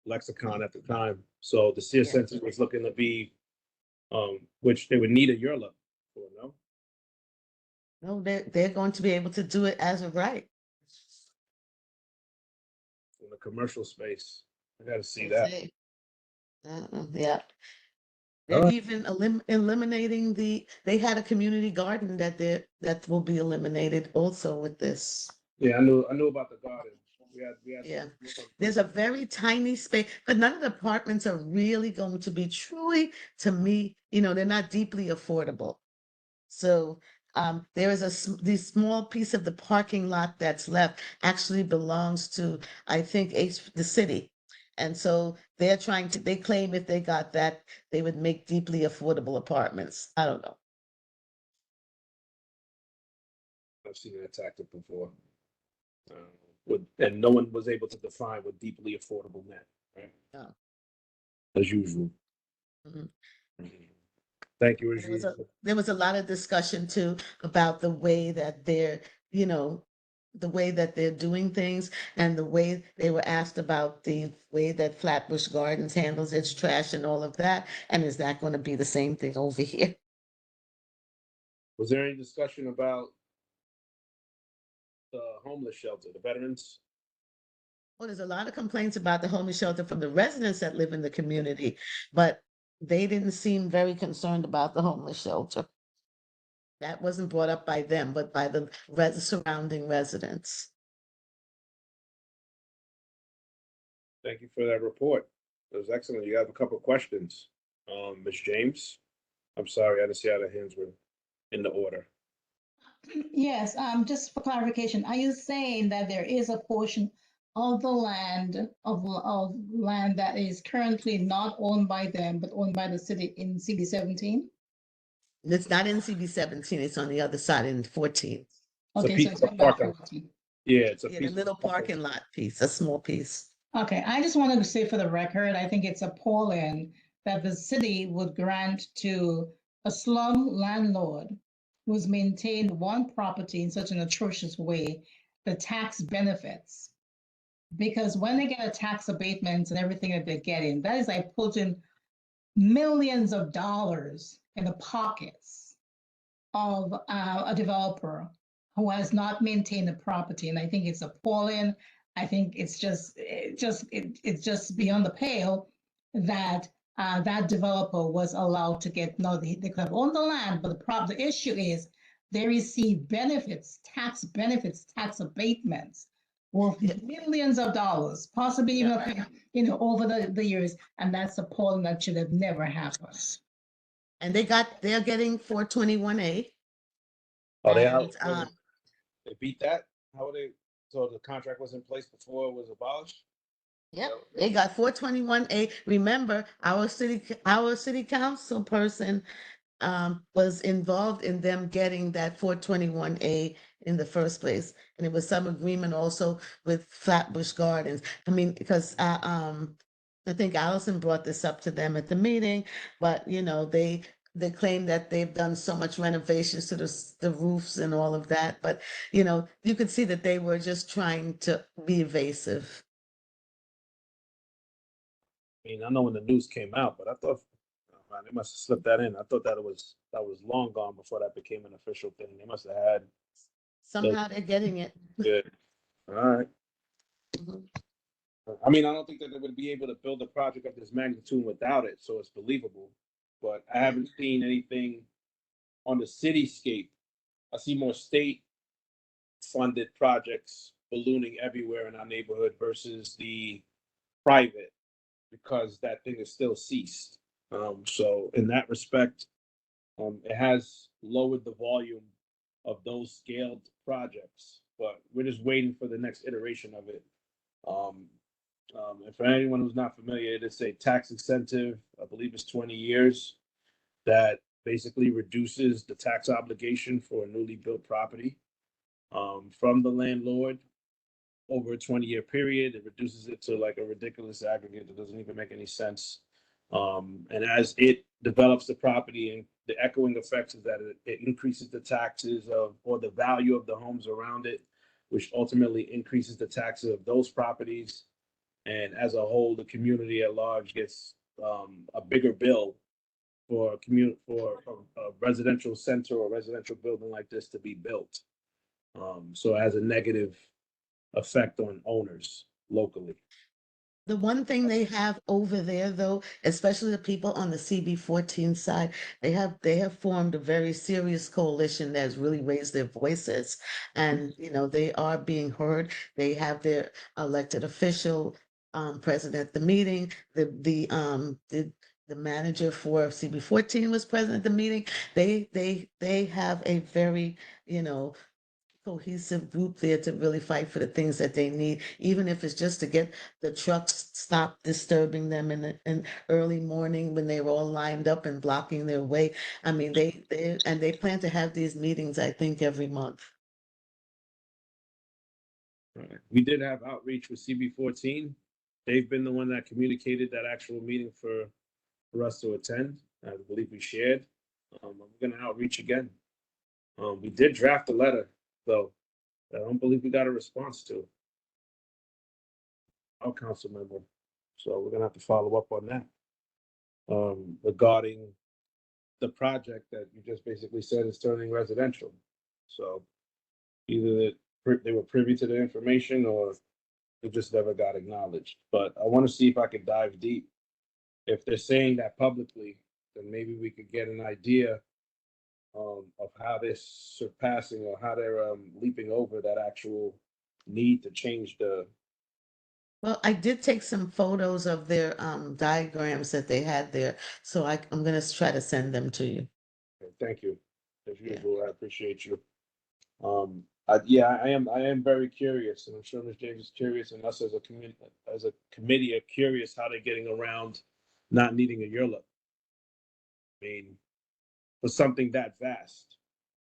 lexicon at the time. So the Sears Center was looking to be, which they would need a URLA for, no? No, they're going to be able to do it as of right. In the commercial space. I gotta see that. Yeah. They're even eliminating they had a community garden that will be eliminated also with this. Yeah, I knew about the garden. We had Yeah. There's a very tiny space, but none of the apartments are really going to be truly, to me, they're not deeply affordable. So there is the small piece of the parking lot that's left actually belongs to, I think, the city. And so they claim if they got that, they would make deeply affordable apartments. I don't know. I've seen that tactic before. And no one was able to define what deeply affordable meant, right? No. As usual. Mhm. Thank you, There was a lot of discussion too about the way that they're doing things, and the way they were asked about the way that Flatbush Gardens handles its trash and all of that. And is that going to be the same thing over here? Was there any discussion about the homeless shelter, the veterans? Well, there's a lot of complaints about the homeless shelter from the residents that live in the community, but they didn't seem very concerned about the homeless shelter. That wasn't brought up by them, but by the surrounding residents. Thank you for that report. It was excellent. You have a couple of questions. Ms. James? I'm sorry, I didn't see how the hands were in the order. Yes, just for clarification, are you saying that there is a portion of the land of land that is currently not owned by them, but owned by the city in CB17? It's not in CB17, it's on the other side in 14. Okay, so it's owned by 14. Yeah, it's a Yeah, piece the little parking lot piece, a small piece. Okay, I just wanted to say for the record, I think it's appalling that the city would grant to a slum landlord who's maintained one property in such an atrocious way the tax benefits. Because when they get a tax abatement and everything that they're getting, that is like putting millions of dollars in the pockets of a developer who has not maintained the property. And I think it's appalling. I think it's just beyond the pale that that developer was allowed to get, no, they could have owned the land, but the issue is they receive benefits, tax abatements worth millions of dollars, possibly even over the years, and that's appalling. That should have never happened. And they're getting 421A. Oh, they beat that? How they, so the contract was in place before it was abolished? Yep, Yeah. they got 421A. Remember, our city council person was involved in them getting that 421A in the first place. And it was some agreement also with Flatbush Gardens. I mean, because I think Allison brought this up to them at the meeting, but you know, they claim that they've done so much renovations to the roofs and all of that. But you know, you could see that they were just trying to be evasive. I mean, I know when the news came out, but I thought, oh, man, they must have slipped that in. I thought that was long gone before that became an official thing. They must have had Somehow they're getting it. good. All right. Mhm. I mean, I don't think that they would be able to build a project of this magnitude without it, so it's believable. But I haven't seen anything on the cityscape. I see more state funded projects ballooning everywhere in our neighborhood versus the private because that thing is still ceased. So in that respect, it has lowered the volume of those scaled projects, but we're just waiting for the next iteration of it. And for anyone who's not familiar, it is a tax incentive, I believe it's 20 years, that basically reduces the tax obligation for a newly built property from the landlord over a 20-year period. It reduces it to like a ridiculous aggregate that doesn't even make any sense. And as it develops the property, and the echoing effects is that it increases the taxes of or the value of the homes around it, which ultimately increases the taxes of those properties. And as a whole, the community at large gets a bigger bill for a residential center or residential building like this to be built. So it has a negative effect on owners locally. The one thing they have over there, though, especially the people on the CB14 side, they have formed a very serious coalition that has really raised their voices, and you know they are being heard. They have their elected official present at the meeting. The manager for CB14 was present at the meeting. They have a very, you know, cohesive group there to really fight for the things that they need, even if it's just to get the trucks stopped disturbing them in early morning when they were all lined up and blocking their way. I mean, they plan to have these meetings, I think, every month. Right. We did have outreach with CB14. They've been the one that communicated that actual meeting for us to attend. I believe we shared. We're going to outreach again. We did draft a letter, though. I don't believe we got a response to our council member. So we're gonna have to follow up on that. Regarding the project that you just basically said is turning residential. So either they were privy to the information or it just never got acknowledged. But I want to see if I could dive deep. If they're saying that publicly, then maybe we could get an idea of how they're surpassing or how they're leaping over that actual need to change the. Well, I did take some photos of their diagrams that they had there, so I'm gonna try to send them to you. Thank you. As Yeah. usual, I appreciate you. I am very curious, and I'm sure Ms. James is curious, and us as a committee are curious how they're getting around not needing a URLA. I mean, for something that vast,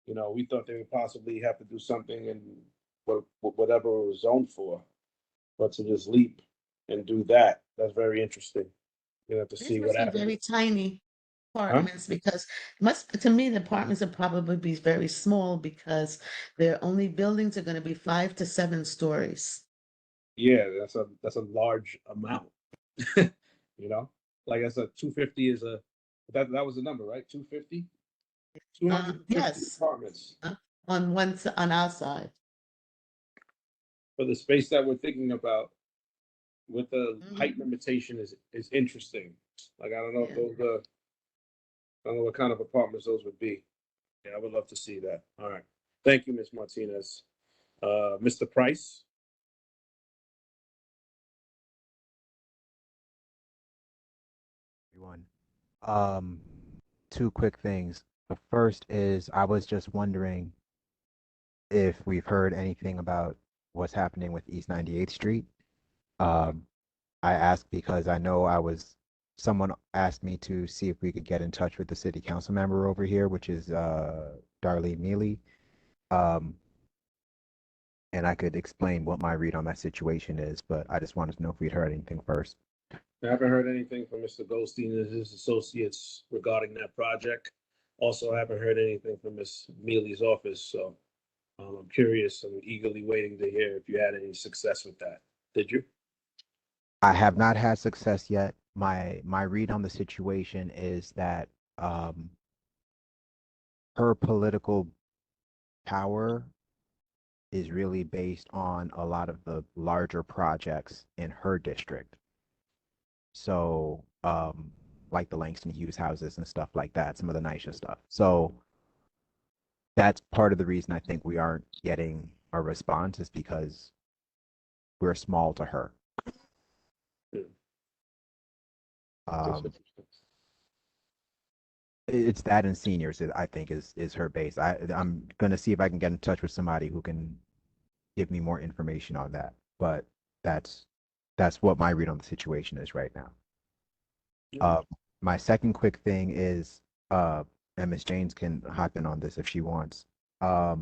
you know, we thought they would possibly have to do something in whatever it was zoned for, but to just leap and do that, that's very interesting. You have to These see what must be happens. very tiny Huh? apartments because to me, the apartments would probably be very small because their only buildings are gonna be 5 to 7 stories. Yeah, that's a large amount. You know, like I said, 250 is that was the number, right? 250? 250 Yes, apartments on our side. for the space that we're thinking about with the Mhm. height limitation is interesting. Like I don't know if Yeah. those I don't know what kind of apartments those would be. Yeah, I would love to see that. All right. Thank you, Ms. Martinez. Mr. Price. Everyone. Um, Two quick things. The first is I was just wondering if we've heard anything about what's happening with East 98th Street. I asked because I know someone asked me to see if we could get in touch with the city council member over here, which is Darlene Mealy. And I could explain what my read on that situation is, but I just wanted to know if we'd heard anything first. I haven't heard anything from Mr. Goldstein and his associates regarding that project. Also, I haven't heard anything from Ms. Mealy's office, so I'm curious. I'm eagerly waiting to hear if you had any success with that. Did you? I have not had success yet. My read on the situation is that her political power is really based on a lot of the larger projects in her district. So, like the Langston Hughes houses and stuff like that, some of the nicer stuff. So that's part of the reason I think we aren't getting a response is because we're small to her. It's that and seniors, I think, is her base. I'm gonna see if I can get in touch with somebody who can give me more information on that. But that's what my read on the situation is right now. My second quick thing is, and Ms. James can hop in on this if she wants. The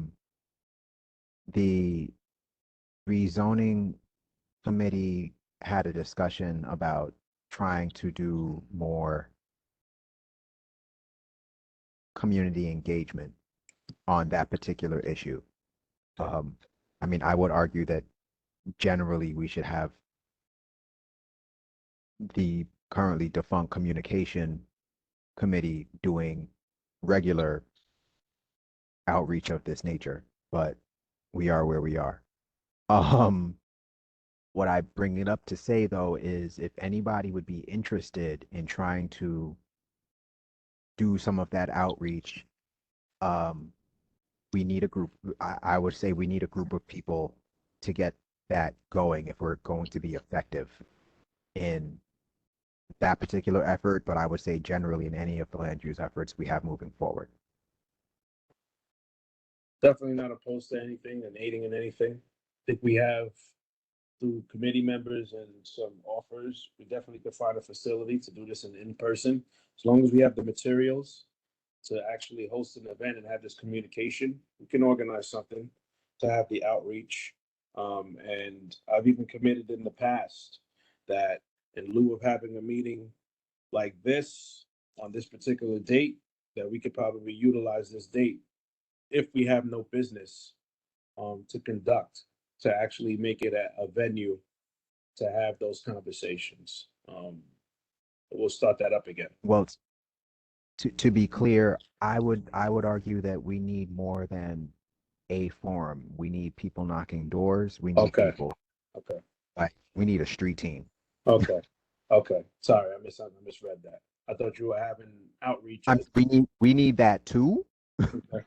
rezoning committee had a discussion about trying to do more community engagement on that particular issue. I mean, I would argue that generally we should have the currently defunct communication committee doing regular outreach of this nature, but we are where we are. What I bring it up to say though is if anybody would be interested in trying to do some of that outreach, we need a group. I would say we need a group of people to get that going if we're going to be effective in that particular effort, but I would say generally in any of the land use efforts we have moving forward. Definitely not opposed to anything and aiding in anything. I think we have, through committee members and some offers, we definitely could find a facility to do this in person. As long as we have the materials to actually host an event and have this communication, we can organize something to have the outreach. And I've even committed in the past that in lieu of having a meeting like this on this particular date, that we could probably utilize this date if we have no business to conduct, to actually make it a venue to have those conversations. We'll start that up again. Well, to be clear, I would argue that we need more than a forum. We need people knocking doors. We need Okay. people. Okay. Like we need a street team. Okay. Okay. Sorry, I misread that. I thought you were having outreach. We need that too, Okay.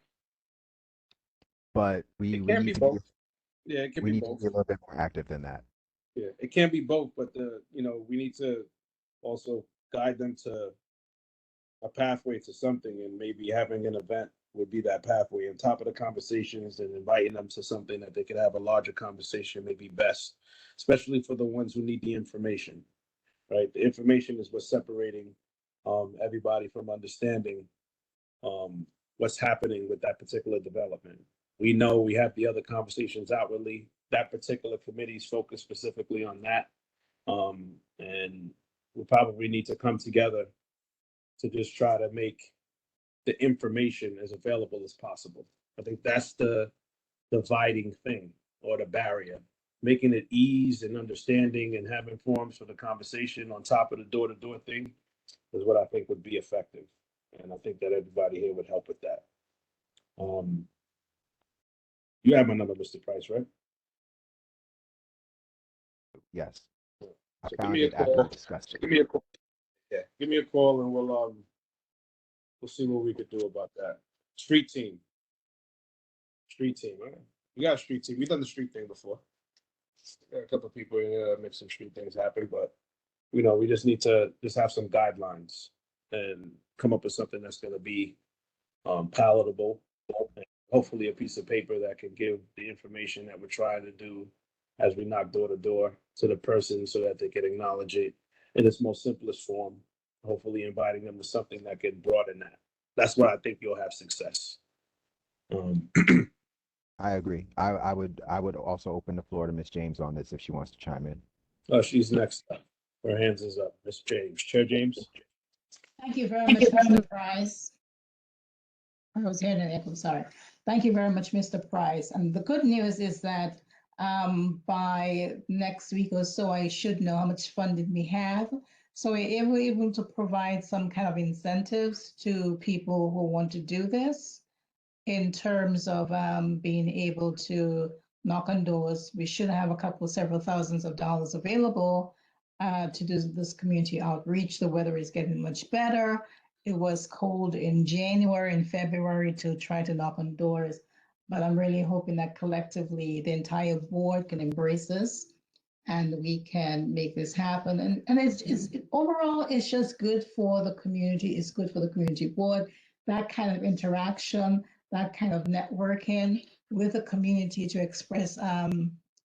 but we It can need be to both. Yeah, it can we be need to both. be a little bit more active than that. Yeah, it can be both, but we need to also guide them to a pathway to something, and maybe having an event would be that pathway on top of the conversations, and inviting them to something that they could have a larger conversation may be best, especially for the ones who need the information, right? The information is what's separating everybody from understanding what's happening with that particular development. We know we have the other conversations outwardly. That particular committee is focused specifically on that. And we probably need to come together to just try to make the information as available as possible. I think that's the dividing thing or the barrier, making it ease and understanding and having forums for the conversation on top of the door-to-door thing is what I think would be effective. And I think that everybody here would help with that. You have my number, Mr. Price, right? Yes. I So give found me a it after call. we discussed it. Give me a call. Yeah, give me a call and we'll see what we could do about that. Street team. All right. We got a street team. We've done the street thing before. Got a couple of people here make some street things happen, but we just need to just have some guidelines and come up with something that's going to be palatable and hopefully a piece of paper that can give the information that we're trying to do as we knock door to door to the person so that they can acknowledge it in its most simplest form, hopefully inviting them to something that can broaden that. That's where I think you'll have success. I agree. I would also open the floor to Miss James on this if she wants to chime in. Oh, she's next up. Her hands is up. Miss James, Chair James. Thank you very much, Mr. Price. I was hearing an echo, sorry. Thank you very much, Mr. Price. And the good news is that by next week or so, I should know how much funding we have. So we're able to provide some kind of incentives to people who want to do this in terms of being able to knock on doors. We should have several thousands of dollars available to do this community outreach. The weather is getting much better. It was cold in January and February to try to knock on doors, but I'm really hoping that collectively the entire board can embrace this and we can make this happen. And it's overall, it's just good for the community. It's good for the community board. That kind of interaction, that kind of networking with the community to express,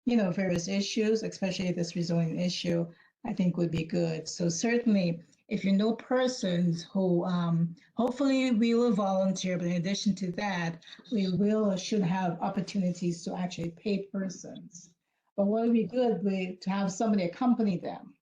various issues, especially this rezoning issue, I think would be good. So certainly, if you know persons who, hopefully we will volunteer, but in addition to that, we will or should have opportunities to actually pay persons. But what would be good to have somebody accompany them,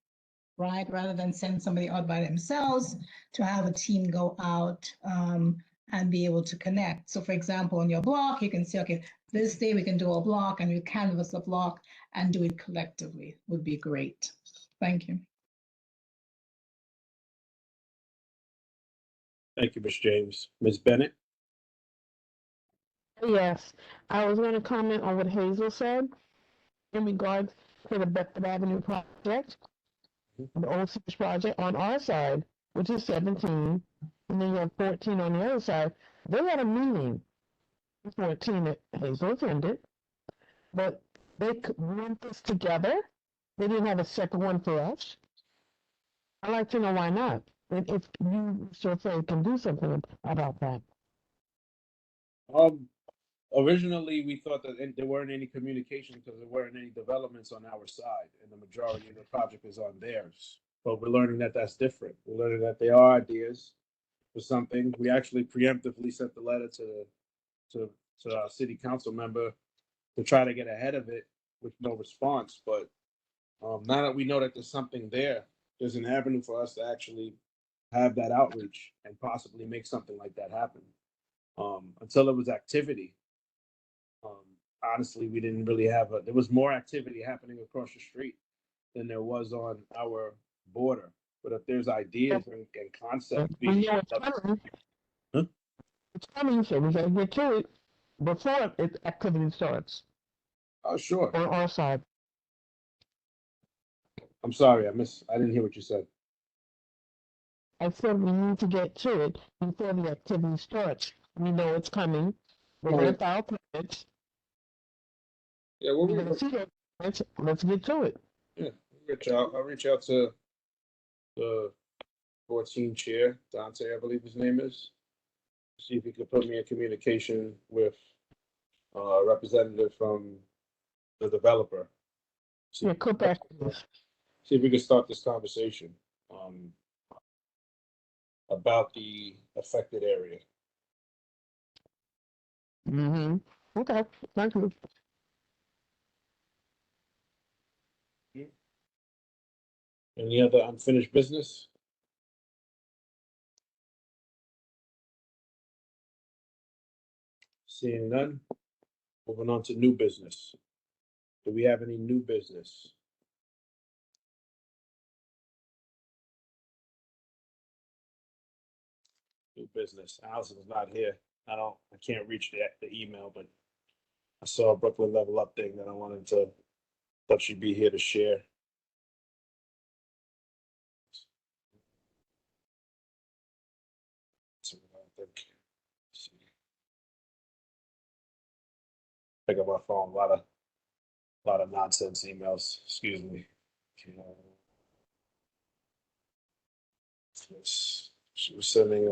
right? Rather than send somebody out by themselves, to have a team go out and be able to connect. So for example, on your block, you can say, okay, this day we can do a block and we canvas a block and do it collectively would be great. Thank you. Thank you, Ms. James. Ms. Bennett? Yes, I was going to comment on what Hazel said in regards to the Bedford Avenue project, the Old Sears project on our side, which is 17, and then you have 14 on the other side. They had a meeting, 14 that Hazel attended, but they could run this together. They didn't have a separate one for us. I'd like to know why not. And if you, Mr. Fay, can do something about that. Originally, we thought that there weren't any communication because there weren't any developments on our side, and the majority of the project is on theirs. But we're learning that that's different. We're learning that there are ideas for something. We actually preemptively sent the letter to our city council member to try to get ahead of it with no response. But now that we know that there's something there, there's an avenue for us to actually have that outreach and possibly make something like that happen. Until there was activity, honestly, we didn't really have there was more activity happening across the street than there was on our border. But if there's ideas and concepts being It's coming. Huh? It's coming, so we gotta get to it before activity starts Oh, sure. on our side. I'm sorry, I didn't hear what you said. I said we need to get to it before the activity starts. We know it's coming. We're gonna Right. file permits. Yeah, We're gonna see it. Let's get to it. Yeah, I'll reach out to the 14 chair, Dante, I believe his name is. See if he could put me in communication with a representative from the developer. See, Yeah, cut back. see if we can start this conversation about the affected area. Mm-hmm. Okay, thank you. Any other unfinished business? Seeing none, moving on to new business. Do we have any new business? New business. Allison's not here. I can't reach the email, but I saw a Brooklyn Level Up thing that I thought she'd be here to share. So I pick up my phone, a lot of nonsense emails, excuse me. Yes, she was sending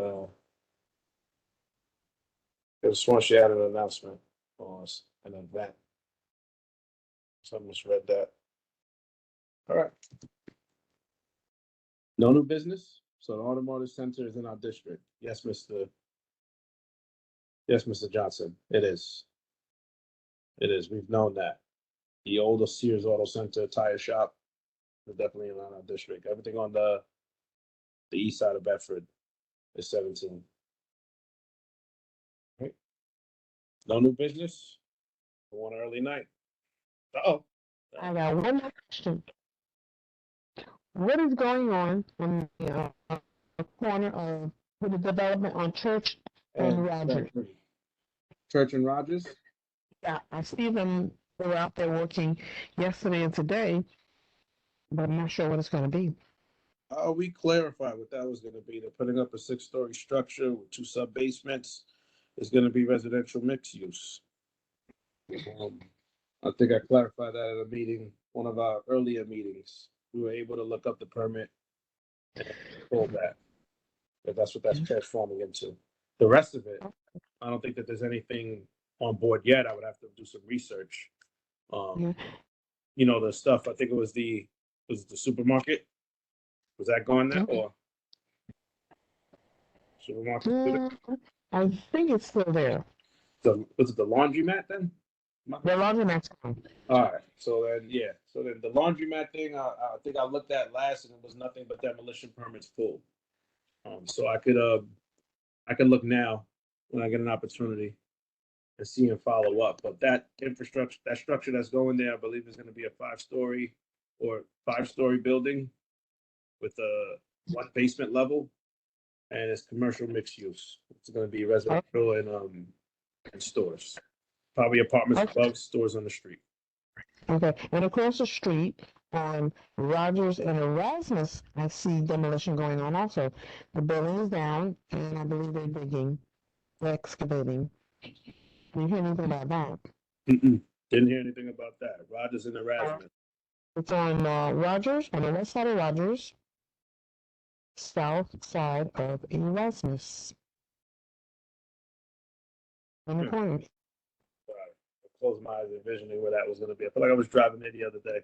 I just want you to add an announcement or an event. So I misread that. All right. No new business? So the automotive center is in our district. Yes, Mr. Johnson, it is. It is. We've known that. The older Sears Auto Center tire shop is definitely in our district. Everything on the east side of Bedford is 17. Right. No new business? One early night. Uh-oh. I got one more question. What is going on the corner of with the development on Church and Rogers? Church and Rogers? Yeah, I see them. They were out there working yesterday and today, but I'm not sure what it's going to be. We clarified what that was gonna be. They're putting up a 6-story structure with 2 sub-basements. It's gonna be residential mixed use. I think I clarified that at a meeting, one of our earlier meetings. We were able to look up the permit and pull that. But that's what that's transforming into. The rest of it, I don't think that there's anything on board yet. I would have to do some research. Yeah. You know, the stuff, I think it was the supermarket. Was that gone now or? Supermarket? I think it's still there. Was it the laundromat then? The laundromat's gone. All right, so then, yeah, so then the laundromat thing, I think I looked at last and it was nothing but demolition permits full. So I could look now when I get an opportunity and see and follow up, but that infrastructure, that structure that's going there, I believe is gonna be a 5-story building with a 1 basement level, and it's commercial mixed use. It's gonna be residential and stores. Probably apartments above, stores on the street. Okay, and across the street on Rogers and Erasmus, I see demolition going on also. The building is down, and I believe they're digging, they're excavating. Did you hear anything about that? Didn't hear anything about that. Rogers and Erasmus. It's on Rogers, on the west side of Rogers, south side of Erasmus. On the corner. Close my eyes envisioning where that was going to be. I feel like I was driving there the other day.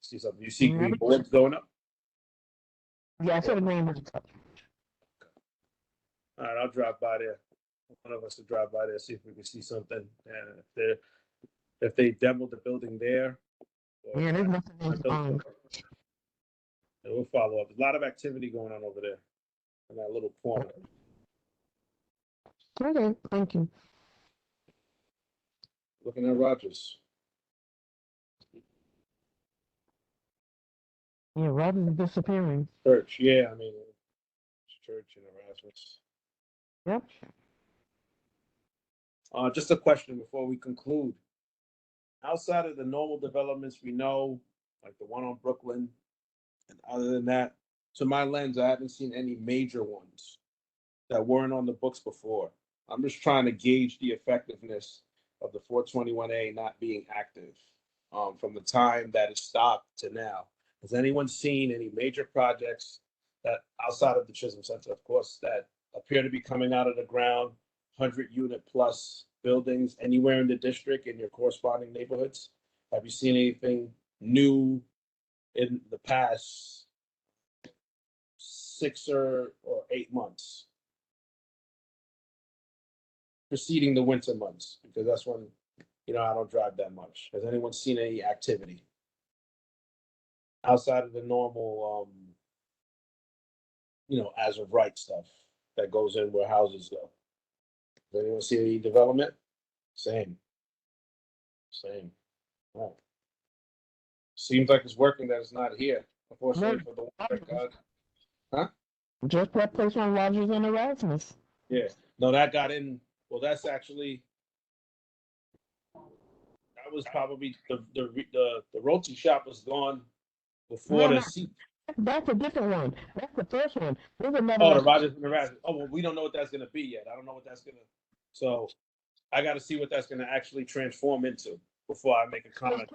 See something? You see green boards going up? Yeah, I saw the green boards up. All right, I'll drive by there. One of us will drive by there, see if we can see something. And if they demoed the building there. Yeah, there's nothing on. We'll follow up. There's a lot of activity going on over there in that little corner. Okay, thank you. Looking at Rogers. Yeah, Rogers is disappearing. Church, yeah, I mean, Church and Erasmus. Yep. Just a question before we conclude. Outside of the normal developments we know, like the one on Brooklyn, and other than that, to my lens, I haven't seen any major ones that weren't on the books before. I'm just trying to gauge the effectiveness of the 421A not being active from the time that it stopped to now. Has anyone seen any major projects that outside of the Chisholm Center, of course, that appear to be coming out of the ground, 100-unit plus buildings anywhere in the district in your corresponding neighborhoods? Have you seen anything new in the past 6 or 8 months? Preceding the winter months, because that's when, I don't drive that much. Has anyone seen any activity outside of the normal, as of right stuff that goes in where houses go? Does anyone see any development? Same. All right. Seems like it's working that it's not here. Unfortunately for the one that got. Huh? Just that place on Rogers and Erasmus. Yeah. No, that got in. Well, that's actually, that was probably the roti shop was gone before the seat. That's a different one. That's the first one. There's another Oh, one. the Rogers and Erasmus. Oh, well, we don't know what that's going to be yet. I don't know what that's going to. So I got to see what that's going to actually transform into before I make a comment.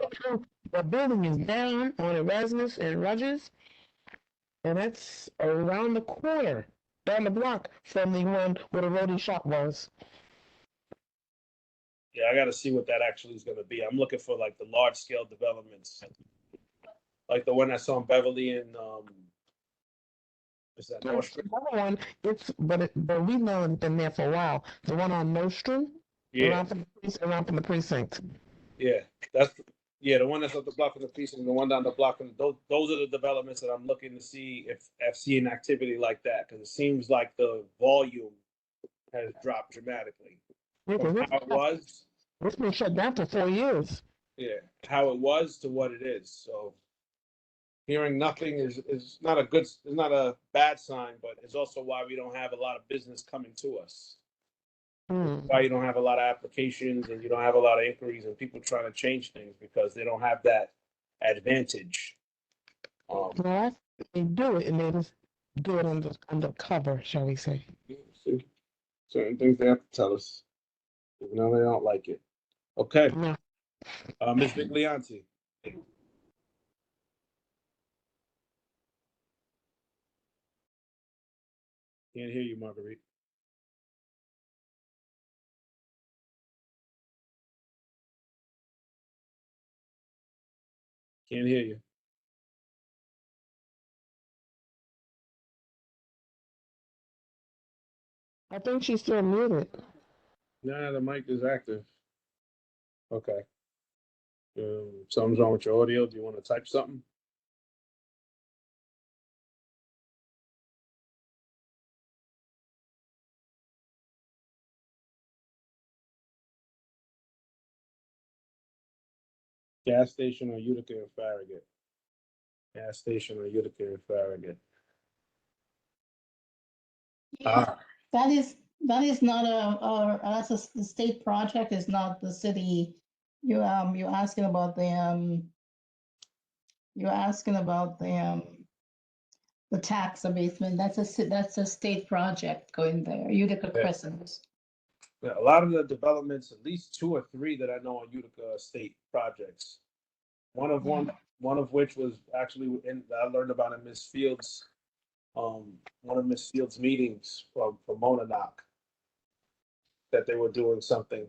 The building is down on Erasmus and Rogers, and that's around the corner. down the block from the one where the roadie shop was. Yeah, I gotta see what that actually is gonna be. I'm looking for like the large scale developments. Like the one I saw in Beverly and is that North Street? Another one, but we've known been there for a while. The one on Nostrum, Yeah, around from the precinct. yeah. That's the one that's up the block from the piece and the one down the block from those are the developments that I'm looking to see if I've seen activity like that because it seems like the volume has dropped dramatically from how it was. It's been shut down for 4 years. Yeah, how it was to what it is. So hearing nothing is not not a bad sign, but it's also why we don't have a lot of business coming to us. Why you don't have a lot of applications and you don't have a lot of inquiries and people trying to change things because they don't have that advantage. Well, they do it and they just do it undercover, shall we say. See, certain things they have to tell us, even though they don't like it. Okay, Yeah. Ms. Viglianti. Can't hear you, Marguerite. Can't hear you. I think she's still muted. Nah, the mic is active. Okay. Something's wrong with your audio. Do you want to type something? Gas station or Utica and Farragut? Gas station or Utica and Farragut? Ah, That is not that's the state project, is not the city. You're asking about the tax abatement. That's a state project going there, Utica Yeah. Crescent. yeah, a lot of the developments, at least 2 or 3 that I know on Utica state projects. One of which was actually I learned about in Miss Fields, one of Miss Fields' meetings from Monadnock, that they were doing something.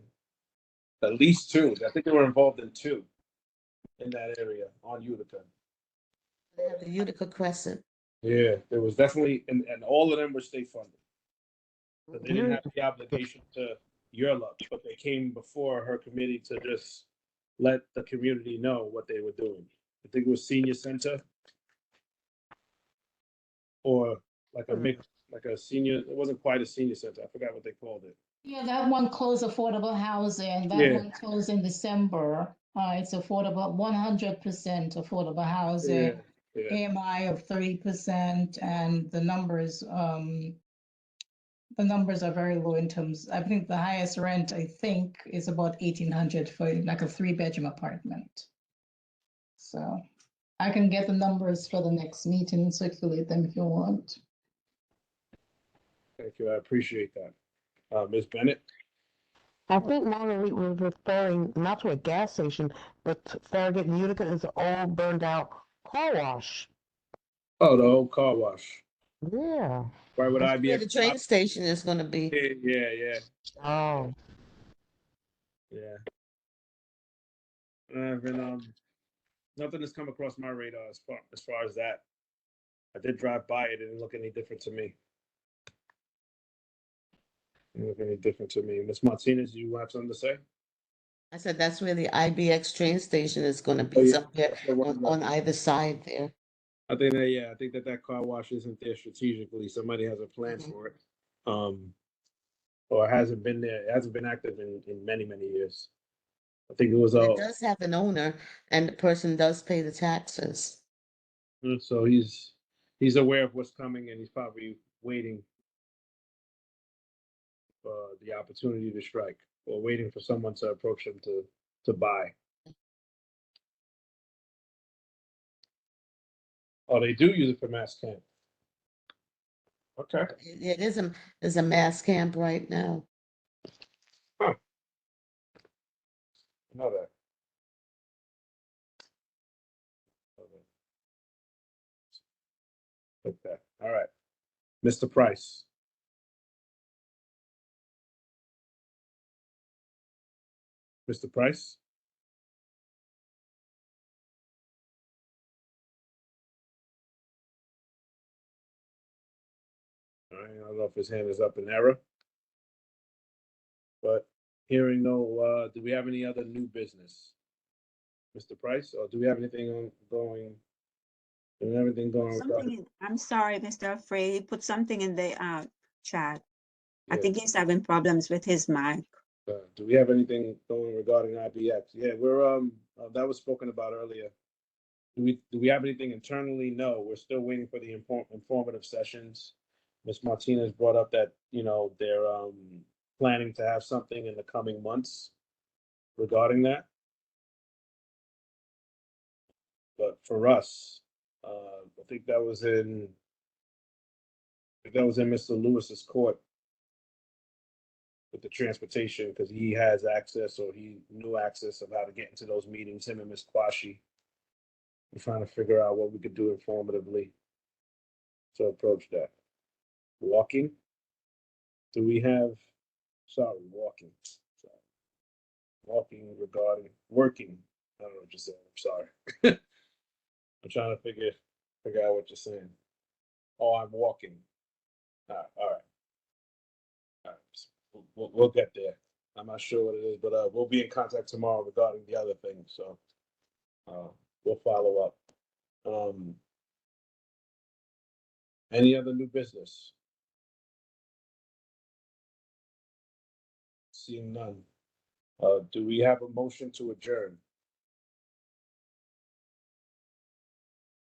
At least 2. I think they were involved in 2 in that area on Utica. They have the Utica Crescent. Yeah, there was definitely, and all of them were state funded. So they didn't have the obligation to your luck, but they came before her committee to just let the community know what they were doing. I think it was senior center or like a mix, like a senior. It wasn't quite a senior center. I forgot what they called it. Yeah, that one closed affordable housing. That Yeah. one closed in December. It's affordable, 100% affordable housing. Yeah. AMI of 30%, and the numbers are very low in terms. I think the highest rent, I think, is about 1,800 for like a 3-bedroom apartment. So I can get the numbers for the next meeting and circulate them if you want. Thank you. I appreciate that. Ms. Bennett. I think Marguerite was referring not to a gas station, but Farragut and Utica is an old burned out car wash. Oh, the old car wash. Yeah. Why would I be? Where the train station is gonna be. Yeah. Oh. Yeah. Nothing has come across my radar as far as that. I did drive by it. It didn't look any different to me. Didn't look any different to me. Ms. Martinez, you have something to say? I said that's where the IBX train station is gonna Oh, be, yeah. somewhere on either side there. I think that car wash isn't there strategically. Somebody has a plan for it. Or it hasn't been there. It hasn't been active in many, many years. I think it was It does have an owner, and the person does pay the taxes. so he's aware of what's coming and he's probably waiting for the opportunity to strike or waiting for someone to approach him to buy. Oh, they do use it for mass camp. Okay. It is there's a mass camp right now. I know that. Okay. All right. Mr. Price. Mr. Price? All right, I don't know if his hand is up in error. But hearing no, do we have any other new business? Mr. Price, or do we have anything ongoing? Do we have anything going? I'm sorry, Mr. Frey, he put something in the chat. I Yeah. think he's having problems with his mic. Do we have anything going regarding IBX? Yeah, we're that was spoken about earlier. Do we have anything internally? No, we're still waiting for the informative sessions. Ms. Martinez brought up that, you know, they're planning to have something in the coming months regarding that. But for us, I think that was in Mr. Lewis's court with the transportation, because he has access, or he knew access of how to get into those meetings, him and Ms. Quashi. We're trying to figure out what we could do informatively to approach that. Walking? Do we have, walking. Sorry. Walking regarding, working. I don't know what you're saying, I'm sorry. I'm trying to figure out what you're saying. Oh, I'm walking. All right. We'll get there. I'm not sure what it is, but we'll be in contact tomorrow regarding the other thing. So we'll follow up. Any other new business? Seeing none. Do we have a motion to adjourn?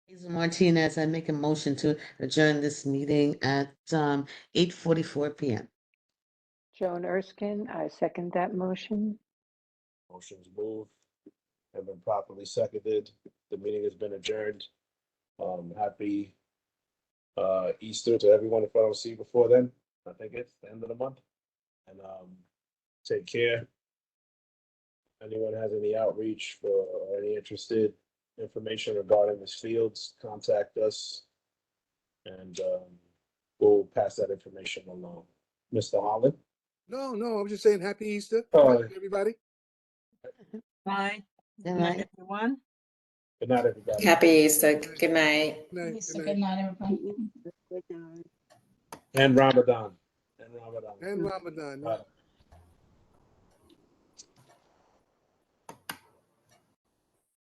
Hazel Martinez, I make a motion to adjourn this meeting at 8:44 p.m. Joan Erskine, I second that motion. Motion's moved, have been properly seconded. The meeting has been adjourned. Happy Easter to everyone if I don't see you before then. I think it's the end of the month. And take care. Anyone has any outreach for any interested information regarding Ms. Fields, contact us. And we'll pass that information along. Mr. Holland? No, I'm just saying happy Easter, everybody. Bye. Good Good night. night, everyone. Good night, everybody. Happy Easter. Good night. Good night, Yes, good good night. night, everybody. And Ramadan. And Ramadan. Right.